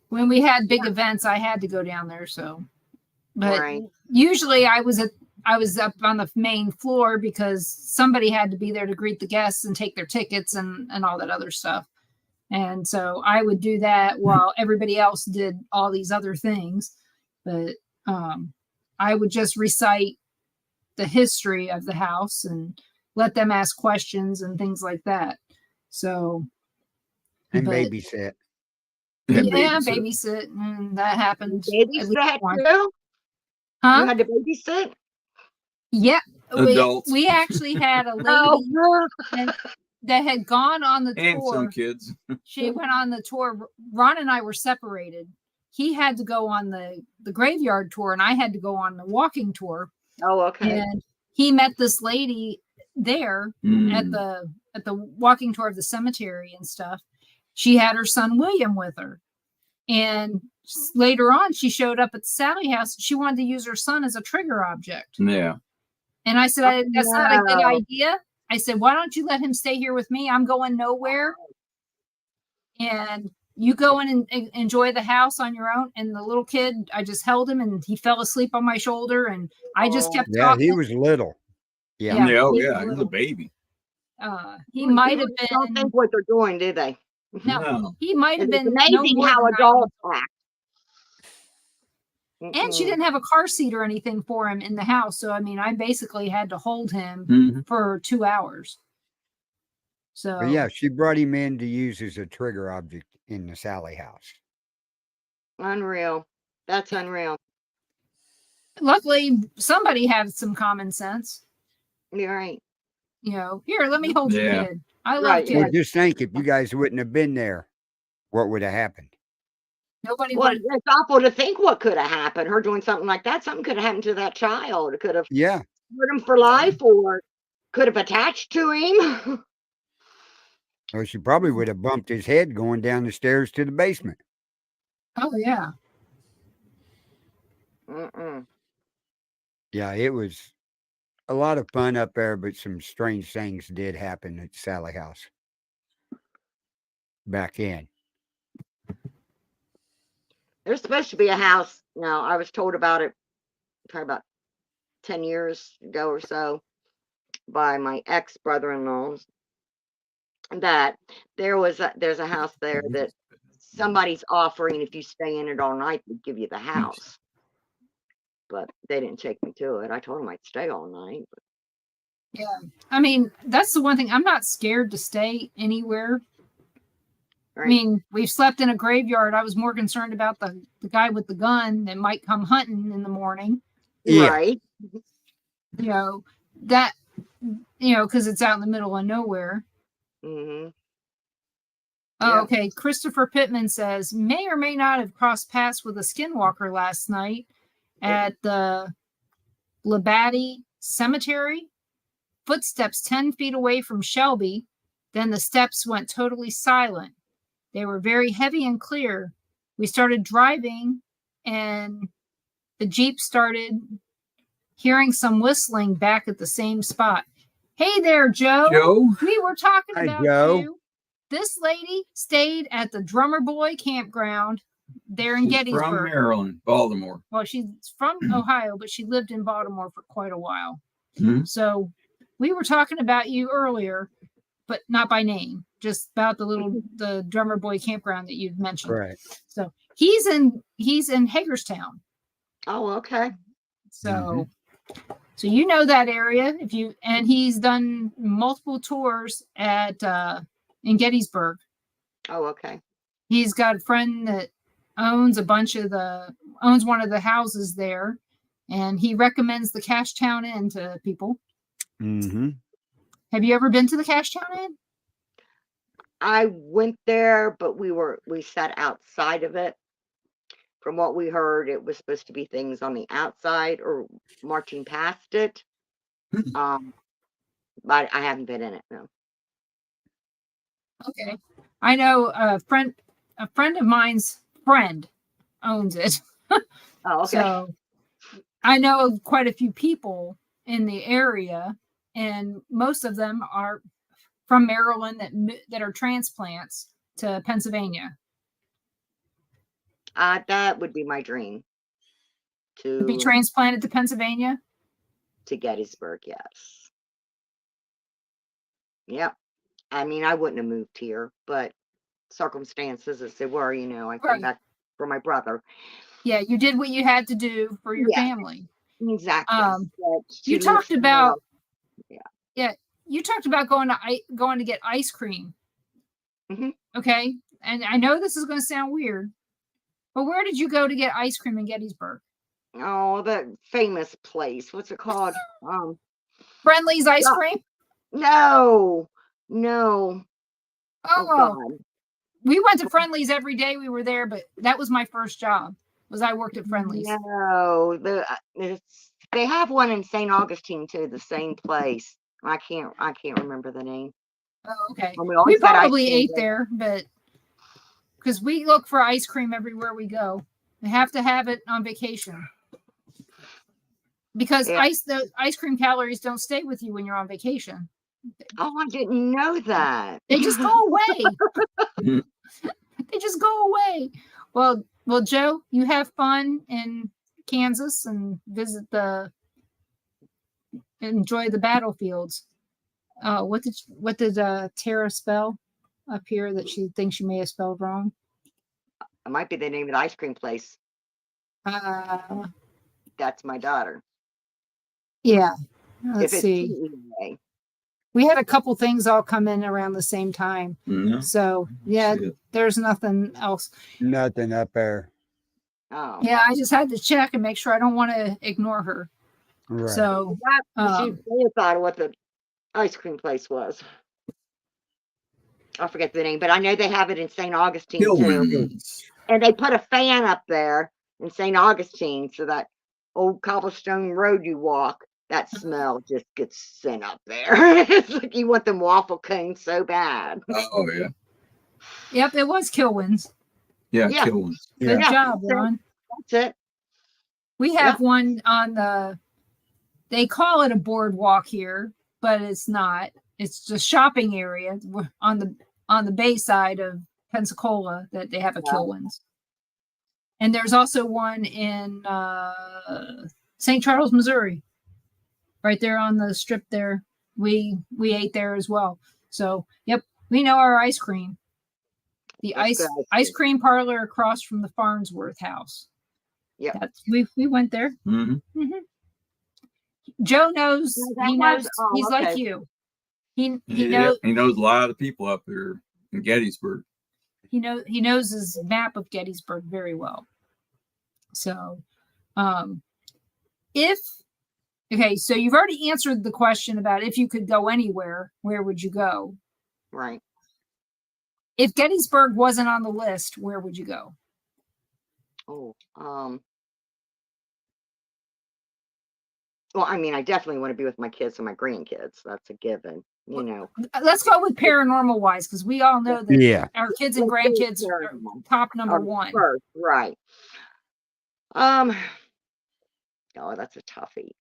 When we had big events, I had to go down there. So, but Right. usually I was up on the main floor because somebody had to be there to greet the guests and take their tickets and all that other stuff. And so I would do that while everybody else did all these other things. But I would just recite the history of the house and let them ask questions and things like that. So, and babysit. Yeah, babysit. And that happened. Babysit too? Huh? You had to babysit? Yeah. Adults. We actually had a lady that had gone on the tour. And some kids. She went on the tour. Ron and I were separated. He had to go on the graveyard tour and I had to go on the walking tour. Oh, okay. And he met this lady there at the walking tour of the cemetery and stuff. She had her son William with her. And later on, she showed up at the Sally house. She wanted to use her son as a trigger object. Yeah. And I said, that's not a good idea. I said, why don't you let him stay here with me? I'm going nowhere. And you go in and enjoy the house on your own. And the little kid, I just held him and he fell asleep on my shoulder. And I just kept talking. He was little. He was a baby. He might have been. Don't think what they're doing, do they? No, he might have been. It's amazing how adults act. And she didn't have a car seat or anything for him in the house. So, I mean, I basically had to hold him for 2 hours. So, but yeah, she brought him in to use as a trigger object in the Sally house. Unreal. That's unreal. Luckily, somebody had some common sense. You're right. Here, let me hold your kid. I love kids. Well, just think, if you guys wouldn't have been there, what would have happened? Nobody Well, would. it's awful to think what could have happened. Her doing something like that, something could have happened to that child. It could have hurt him for life or could have attached to him. Or she probably would have bumped his head going down the stairs to the basement. Oh yeah. Mm-mm. Yeah, it was a lot of fun up there, but some strange things did happen at Sally House back in. There's supposed to be a house. Now, I was told about it probably about 10 years ago or so by my ex brother-in-law that there's a house there that somebody's offering if you stay in it all night, they give you the house. But they didn't take me to it. I told them I'd stay all night. But Yeah. I mean, that's the one thing. I'm not scared to stay anywhere. I right, mean, we've slept in a graveyard. I was more concerned about the guy with the gun that might come hunting in the morning. Yeah. right. You know, that, you know, because it's out in the middle of nowhere. Mm-hmm. Oh, Yeah. okay. Christopher Pittman says, may or may not have crossed paths with a skinwalker last night at the Labadie Cemetery. Footsteps 10 feet away from Shelby. Then the steps went totally silent. They were very heavy and clear. We started driving and the Jeep started hearing some whistling back at the same spot. Hey there, Joe. Joe? We were talking Hi, about Joe. you. This lady stayed at the Drummer Boy campground there in She's Gettysburg. from Maryland, Baltimore. Well, she's from Ohio, but she lived in Baltimore for quite a while. Mhm. So we were talking about you earlier, but not by name, just about the Drummer Boy campground that you'd mentioned. Right. So he's in Hagerstown. Oh, okay. So so you know that area and he's done multiple tours at in Gettysburg. Oh, okay. He's got a friend that owns one of the houses there, and he recommends the Cashtown Inn to people. Mm-hmm. Have you ever been to the Cashtown Inn? I went there, but we sat outside of it. From what we heard, it was supposed to be things on the outside or marching past it. But I haven't been in it, no. Okay. I know a friend of mine's friend owns it. Oh, okay. So I know quite a few people in the area, and most of them are from Maryland that are transplants to Pennsylvania. That would be my dream. To be To transplanted to Pennsylvania? Gettysburg, yes. Yep. I mean, I wouldn't have moved here, but circumstances as they were, I came Right. back for my brother. Yeah, you did what you had to do for your Yeah. family. Exactly. But she You lives talked somewhere about else. yeah, you talked about going to get ice cream. Mhm. Okay, and I know this is going to sound weird, but where did you go to get ice cream in Gettysburg? Oh, that famous place. What's it called? Friendly's ice Yeah. cream. No. Oh, God. we went to Friendly's every day we were there, but that was my first job. I worked at Friendly's. No. They have one in St. Augustine too, the same place. I can't remember the name. Oh, okay. And We always got ice probably cream ate there, but because we look for ice cream everywhere we go. We have to have it on vacation. Because Yeah. the ice cream calories don't stay with you when you're on vacation. Oh, I didn't know that. They just go away. They just go away. Well, Joe, you have fun in Kansas and enjoy the battlefields. What did Tara spell up here that she thinks she may have spelled wrong? It might be the name of the ice cream place. That's my daughter. Yeah. Let's If it's see. TEA. We had a couple things all come in around the same time. No. So yeah, See it. there's nothing else. Nothing up there. Oh. Yeah, I just had to check and make sure I don't want to ignore her. Right. So She thought of what the ice cream place was. I forget the name, but I know they have it in St. Augustine too. Hillwinds. And they put a fan up there in St. Augustine, so that old cobblestone road you walk, that smell just gets sent up there. It's like you want them waffle cones so bad. Oh yeah. Yep, it was Kilwins. Yeah, Yeah. killing. Good Yeah. job, That's it. Ron. That's it. We have one on they call it a boardwalk here, but it's not. It's the shopping area on the bay side of Pensacola that they have a Kilwins. And there's also one in St. Charles, Missouri. Right there on the strip there. We ate there as well. So, yep, we know our ice cream. The That's ice cream parlor across from the Farnsworth house. Yep. That's we went there. Mm-hmm. Joe knows. Yeah, He knows. oh, He's like okay. you. He Yeah, he knows a lot of people up here in Gettysburg. he knows his map of Gettysburg very well. So, so you've already answered the question about if you could go anywhere, where would you go? Right. If Gettysburg wasn't on the list, where would you go? Oh, well, I mean, I definitely want to be with my kids and my grandkids. That's a given, you know. Let's go with paranormal wise, because we all know that Yeah. our kids and Let's go grandkids are paranormal. top number one. First, right. Oh, that's a toughie.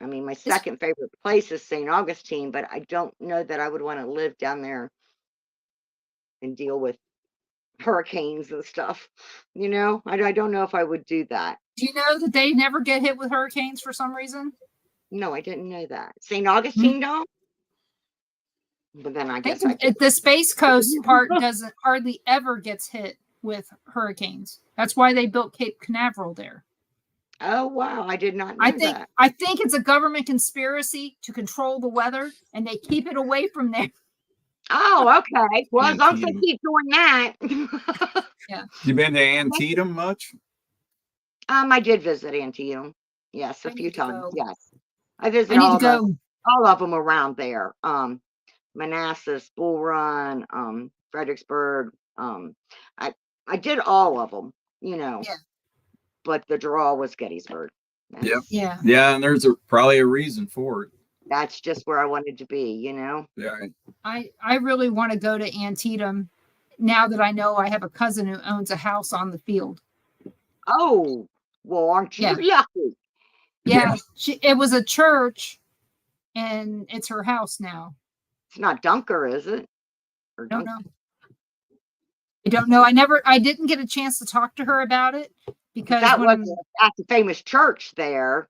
I mean, my second favorite place is St. Augustine, but I don't know that I would want to live down there and deal with hurricanes and stuff. You know, I don't know if I would do that. Do you know that they never get hit with hurricanes for some reason? No, I didn't know that. St. Augustine don't? But then I guess I could. The Space Coast part doesn't hardly ever gets hit with hurricanes. That's why they built Cape Canaveral there. Oh, wow. I did not know that. I think it's a government conspiracy to control the weather, and they keep it away from there. Oh, okay. Well, as long as they Antietam. keep doing that. Yeah. You been to Antietam much? I did visit Antietam. Yes, a I few need to times. go. Yes. I I visited need to all go. of them around there. Manassas, Bull Run, Fredericksburg. I did all of them, you know. Yeah. But the draw was Gettysburg. Yep. Yeah. Yeah, and there's probably a reason for it. That's just where I wanted to be, you know. Yeah. I really want to go to Antietam now that I know I have a cousin who owns a house on the field. Oh, well, aren't you Yeah. yucky? Yeah. It was a church, and it's her house now. It's not Dunker, is it? Or I don't know. I don't know. I didn't get a chance to talk to her about it because That was at the famous church there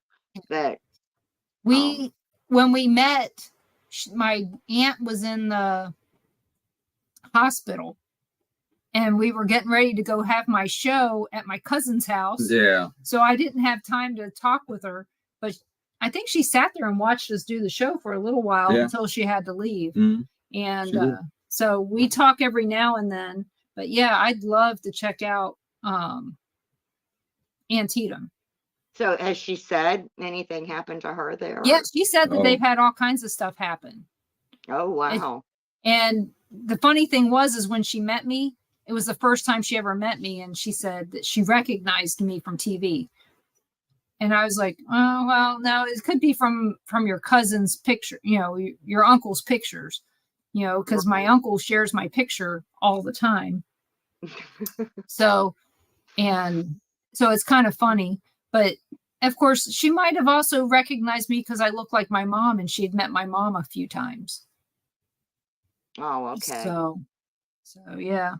that when we met, my aunt was in the hospital and we were getting ready to go have my show at my cousin's house. Yeah. So I didn't have time to talk with her, but I think she sat there and watched us do the show for a little while until she had to leave. Mhm. And so we talk every now and then, but yeah, I'd love to check out Antietam. So has she said anything happened to her there? Yeah, she said that they've had all kinds of stuff happen. Oh, wow. And the funny thing is when she met me, it was the first time she ever met me, and she said that she recognized me from TV. And I was like, oh, well, no, it could be from your cousin's picture, you know, your uncle's pictures, you know, because my uncle shares my picture all the time. So it's kind of funny. But of course, she might have also recognized me because I look like my mom, and she had met my mom a few times. Oh, okay. So yeah.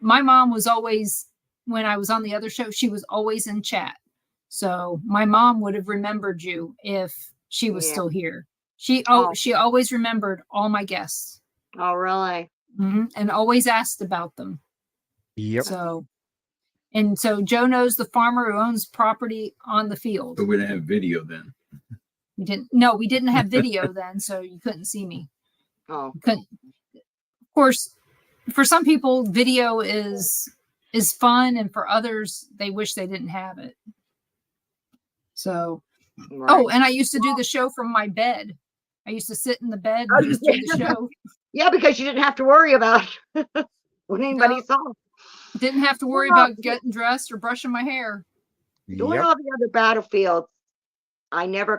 My mom was always, when I was on the other show, she was always in chat. So my mom would have remembered you if she was still here. She always remembered all my guests. Oh, really? Mm-hmm. And always asked about them. Yep. So Joe knows the farmer who owns property on the field. But we didn't have video then. We didn't have video then, so you couldn't see me. Oh. Of course, for some people, video is fun, and for others, they wish they didn't have it. So, Right. and I used to do the show from my bed. I used to sit in the bed and just do the show. Yeah, because you didn't have to worry about when anybody saw. Didn't have to worry about getting dressed or brushing my hair. Doing all the other battlefields, I never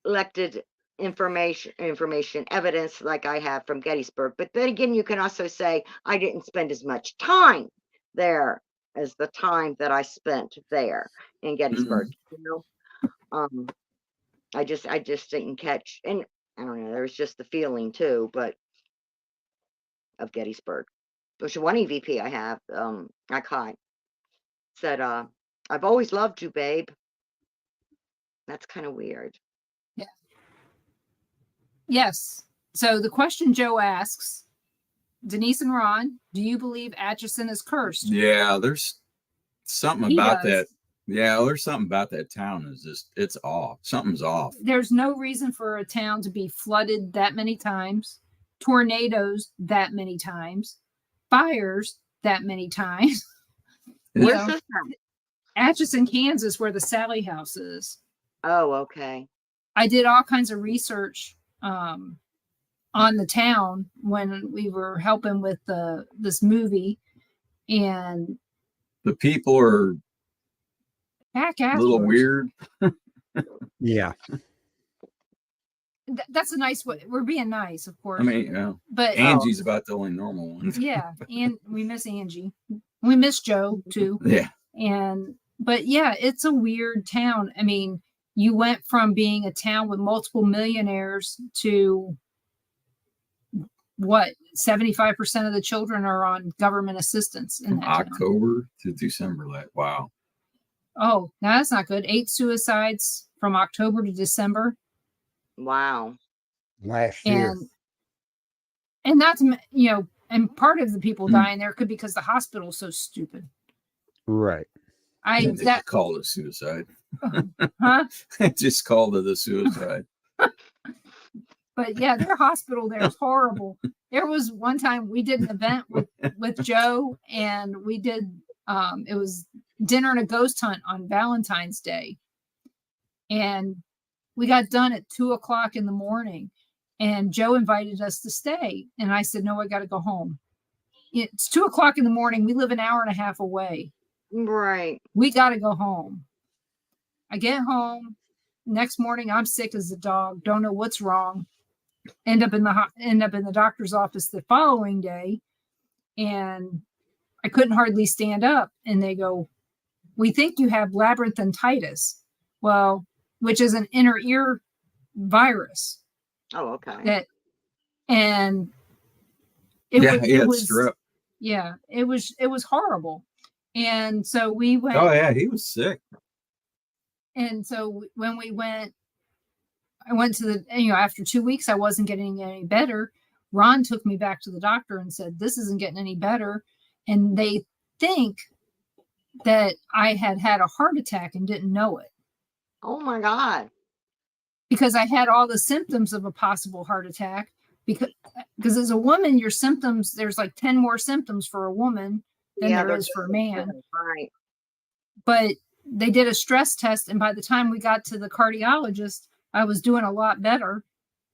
collected information evidence like I have from Gettysburg. But then again, you can also say I didn't spend as much time there as the time that I spent there in Gettysburg. You know, I just didn't catch, and I don't know. There was just the feeling too, but of Gettysburg. Which one EVP I have, I caught said, "I've always loved you, babe." That's kind of weird. Yeah. Yes. So the question Joe asks, Denise and Ron, do you believe Atchison is cursed? Yeah, there's something He about does. that. Yeah, there's something about that town is just, it's off. Something's off. There's no reason for a town to be flooded that many times, tornadoes that many times, fires that many times. You Where's know, this from? Atchison, Kansas, where the Sally House is. Oh, okay. I did all kinds of research on the town when we were helping with this movie, and The people are back a afterwards. little weird. Yeah. That's a nice way. We're being nice, of course. I mean, you know, but Angie's about the only normal one. yeah, and we miss Angie. We miss Joe too. Yeah. But yeah, it's a weird town. I mean, you went from being a town with multiple millionaires to what 75% of the children are on government assistance in From that town. October to December. Wow. Oh, now that's not good. 8 suicides from October to December. Wow. Last year. And that's, you know, and part of the people dying there could be because the hospital's so stupid. Right. They just called it suicide. Huh? Just called it a suicide. But yeah, their hospital there is horrible. There was one time we did an event with Joe, and we did it was dinner and a ghost hunt on Valentine's Day, and we got done at 2:00 in the morning, and Joe invited us to stay, and I said no, I got to go home. It's 2:00 in the morning. We live an hour and a half away. Right. We got to go home. I get home. Next morning, I'm sick as a dog. Don't know what's wrong. End up in the doctor's office the following day, and I couldn't hardly stand up. And they go, "We think you have labyrinthitis." Well, which is an inner ear virus. Oh, okay. It was strep. Yeah, it was horrible. And so we went. Oh yeah, he was sick. And so when we went, I went to after 2 weeks, I wasn't getting any better. Ron took me back to the doctor and said, "This isn't getting any better." And they think that I had had a heart attack and didn't know it. Oh my God. Because I had all the symptoms of a possible heart attack. Because as a woman, your symptoms, there's like 10 more symptoms for a woman than there is for a man. Right. But they did a stress test, and by the time we got to the cardiologist, I was doing a lot better.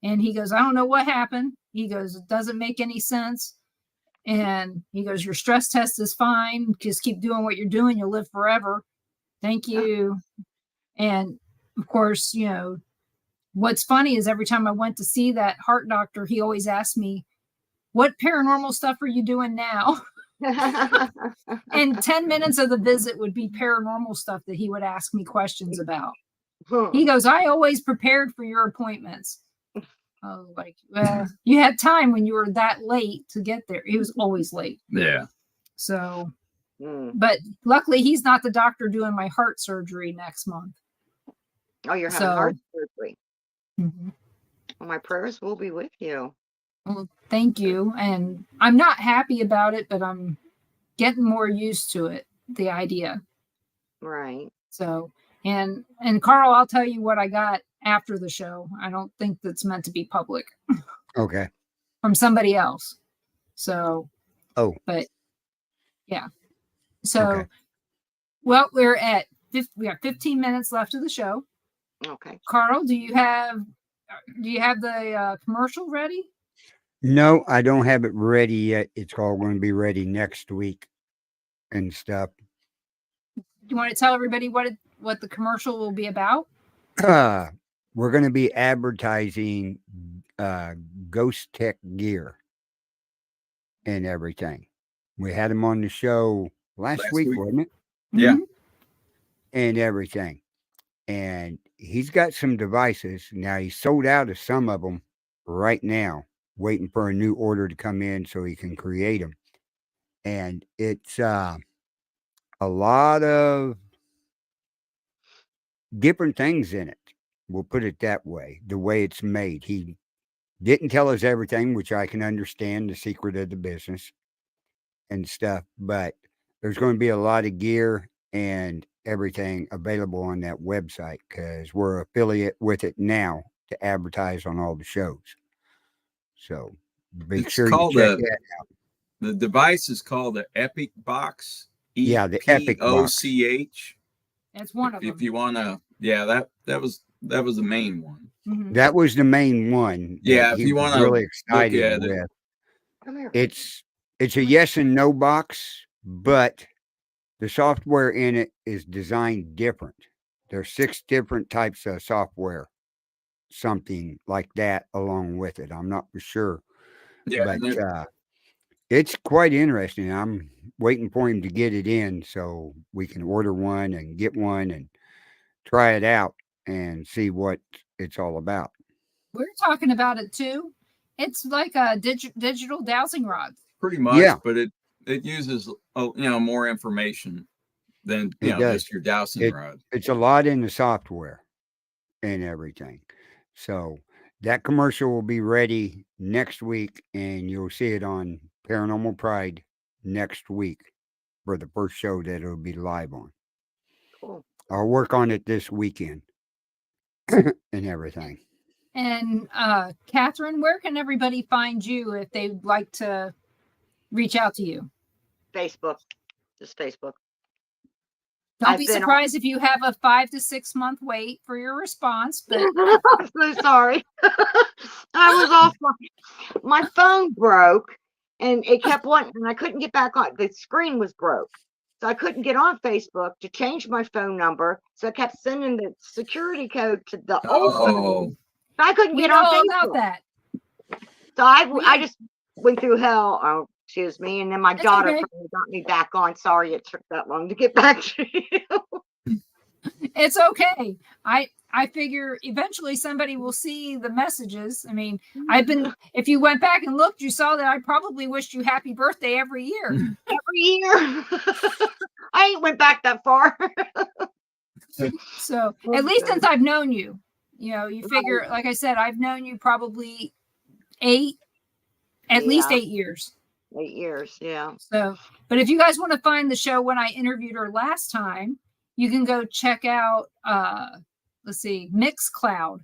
And he goes, "I don't know what happened." He goes, "It doesn't make any sense." And he goes, "Your stress test is fine. Just keep doing what you're doing. You'll live forever. Thank you." And of course, what's funny is every time I went to see that heart doctor, he always asked me, "What paranormal stuff are you doing now?" And 10 minutes of the visit would be paranormal stuff that he would ask me questions about. He goes, "I always prepared for your appointments." I was like, "Well, you had time when you were that late to get there." He was always late. Yeah. So, but luckily he's not the doctor doing my heart surgery next month. Oh, you're having heart surgery. Mm-hmm. Well, my prayers will be with you. Well, thank you. And I'm not happy about it, but I'm getting more used to it, the idea. Right. So, and Carl, I'll tell you what I got after the show. I don't think that's meant to be public. Okay. From somebody else. So, but yeah. So, okay. Well, we got 15 minutes left of the show. Okay. Carl, do you have the commercial ready? No, I don't have it ready yet. It's all going to be ready next week and stuff. Do you want to tell everybody what the commercial will be about? we're going to be advertising Ghost Tech gear and everything. We had him on the show last week, wasn't it? Yeah. And everything. And he's got some devices. Now, he's sold out of some of them right now, waiting for a new order to come in so he can create them. And it's a lot of different things in it. We'll put it that way, the way it's made. He didn't tell us everything, which I can understand, the secret of the business and stuff. But there's going to be a lot of gear and everything available on that website because we're affiliate with it now to advertise on all the shows. So make sure you check that out. The device is called the Epic Box. Yeah, the Epic Box. EPOCH. That's one of them. If you want to, that was the main one. Mhm. That was the main one. Yeah, that if he you was want to really excited look at with. it. Come here. It's a yes and no box, but the software in it is designed different. There's 6 different types of software, something like that, along with it. I'm not for sure, Yeah, but it's quite interesting. I'm waiting for him to get it in so we can order one and get one and try it out and see what it's all about. We're talking about it too. It's like a digital dowsing rod. pretty much. Yeah. But it uses more information than It does. just your dowsing rod. It's a lot in the software and everything. So that commercial will be ready next week, and you'll see it on Paranormal Pride next week for the first show that it'll be live on. Cool. I'll work on it this weekend and everything. And Catherine, where can everybody find you if they'd like to reach out to you? Facebook. Just Facebook. Don't I've be been on- surprised if you have a 5 to 6 month wait for your response. But I'm so sorry. I was off. My phone broke and it kept wanting, and I couldn't get back on. The screen was broke. So I couldn't get on Facebook to change my phone number. So I kept sending the security code to the old phone. So I couldn't we get know on all Facebook. about that. So I just went through hell. Oh, excuse me. And then my That's daughter okay. finally got me back on. Sorry it took that long to get back to you. It's okay. I figure eventually somebody will see the messages. I mean, if you went back and looked, you saw that I probably wished you happy birthday every year. Every year. I ain't went back that far. So at least since I've known you, you figure, like I said, I've known you probably at least 8 years. 8 years, yeah. So, but if you guys want to find the show when I interviewed her last time, you can go check out, let's see, Mixcloud.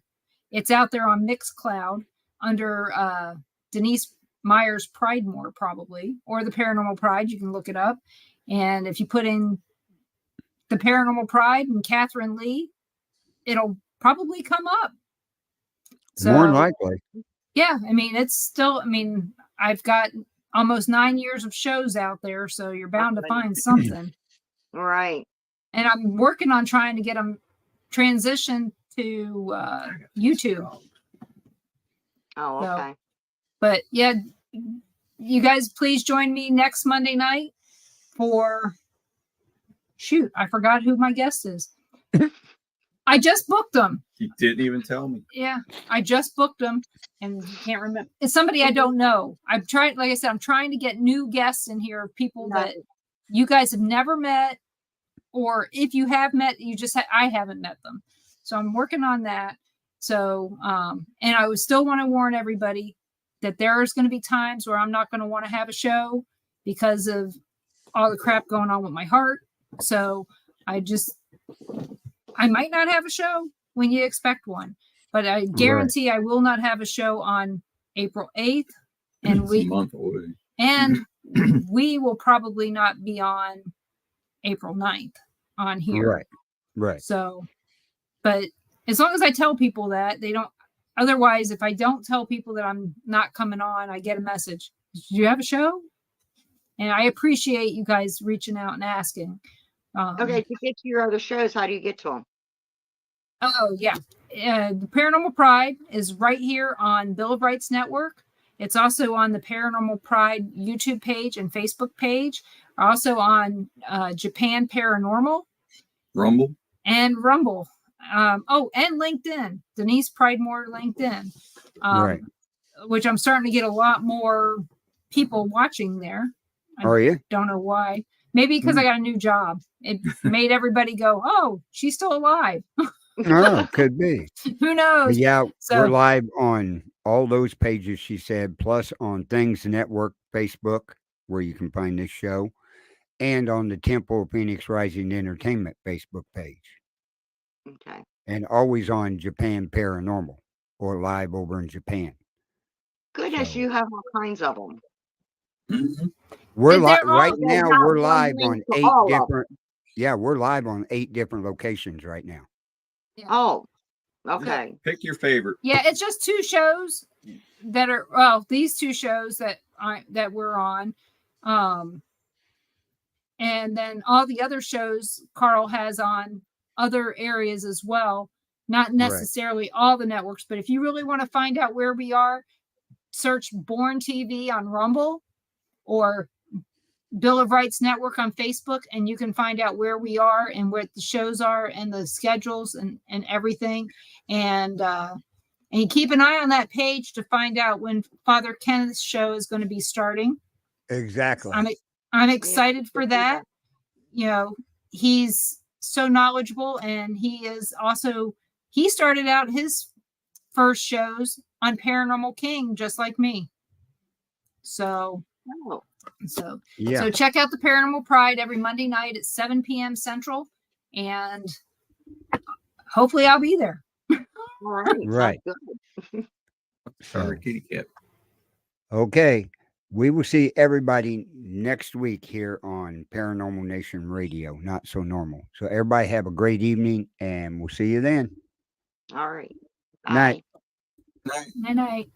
It's out there on Mixcloud under Denise Myers Pridemore, probably, or the Paranormal Pride. You can look it up. And if you put in the Paranormal Pride and Catherine Lee, it'll probably come up. So, more than likely. Yeah, I mean, I've got almost 9 years of shows out there, so you're bound to find something. Right. And I'm working on trying to get them transitioned to YouTube. Oh, okay. But yeah, you guys please join me next Monday night for, shoot, I forgot who my guest is. I just booked them. You didn't even tell me. Yeah, I just booked them and can't remember. It's somebody I don't know. I'm trying, like I said, I'm trying to get new guests in here, people that you guys have never met, or if you have met, I haven't met them. So I'm working on that. So, and I would still want to warn everybody that there's going to be times where I'm not going to want to have a show because of all the crap going on with my heart. So I might not have a show when you expect one, but I guarantee I will not have a show on April 8th. And It's a month away. And we will probably not be on April 9th on here. Right. So, but as long as I tell people that, they don't, otherwise, if I don't tell people that I'm not coming on, I get a message. Do you have a show? And I appreciate you guys reaching out and asking. Okay, to get to your other shows, how do you get to them? Oh, yeah. The Paranormal Pride is right here on Bill of Rights Network. It's also on the Paranormal Pride YouTube page and Facebook page. Also on Japan Paranormal. Rumble. And Rumble. And LinkedIn. Denise Pridemore LinkedIn. Right. Which I'm starting to get a lot more people watching there. Are you? Don't know why. Maybe because I got a new job. It made everybody go, "Oh, she's still alive." Oh, could be. Who knows? But yeah, So- we're live on all those pages, she said, plus on Things Network Facebook, where you can find this show, and on the Temple of Phoenix Rising Entertainment Facebook page. Okay. And always on Japan Paranormal or live over in Japan. Goodness, So- you have all kinds of them. Mm-hmm. We're And they're right all- now. they have We're one live link on to 8 all of them. different. Yeah, we're live on 8 different locations right now. Oh, okay. Pick your favorite. Yeah, it's just 2 shows that are these 2 shows that we're on. And then all the other shows Carl has on other areas as well. Not necessarily all the networks, but if you really want to find out where we are, search Born TV on Rumble or Bill of Rights Network on Facebook, and you can find out where we are and where the shows are and the schedules and everything. And you keep an eye on that page to find out when Father Kenneth's show is going to be starting. Exactly. I'm excited for that. You know, he's so knowledgeable, and he started out his first shows on Paranormal King just like me. So Oh, Yeah. So check out the Paranormal Pride every Monday night at 7 p.m. Central, and hopefully I'll be there. all right. Right. Sounds good. Sorry, kitty cat. Okay. We will see everybody next week here on Paranormal Nation Radio, Not So Normal. So everybody have a great evening, and we'll see you then. All right. Night. Bye. Night. Night night.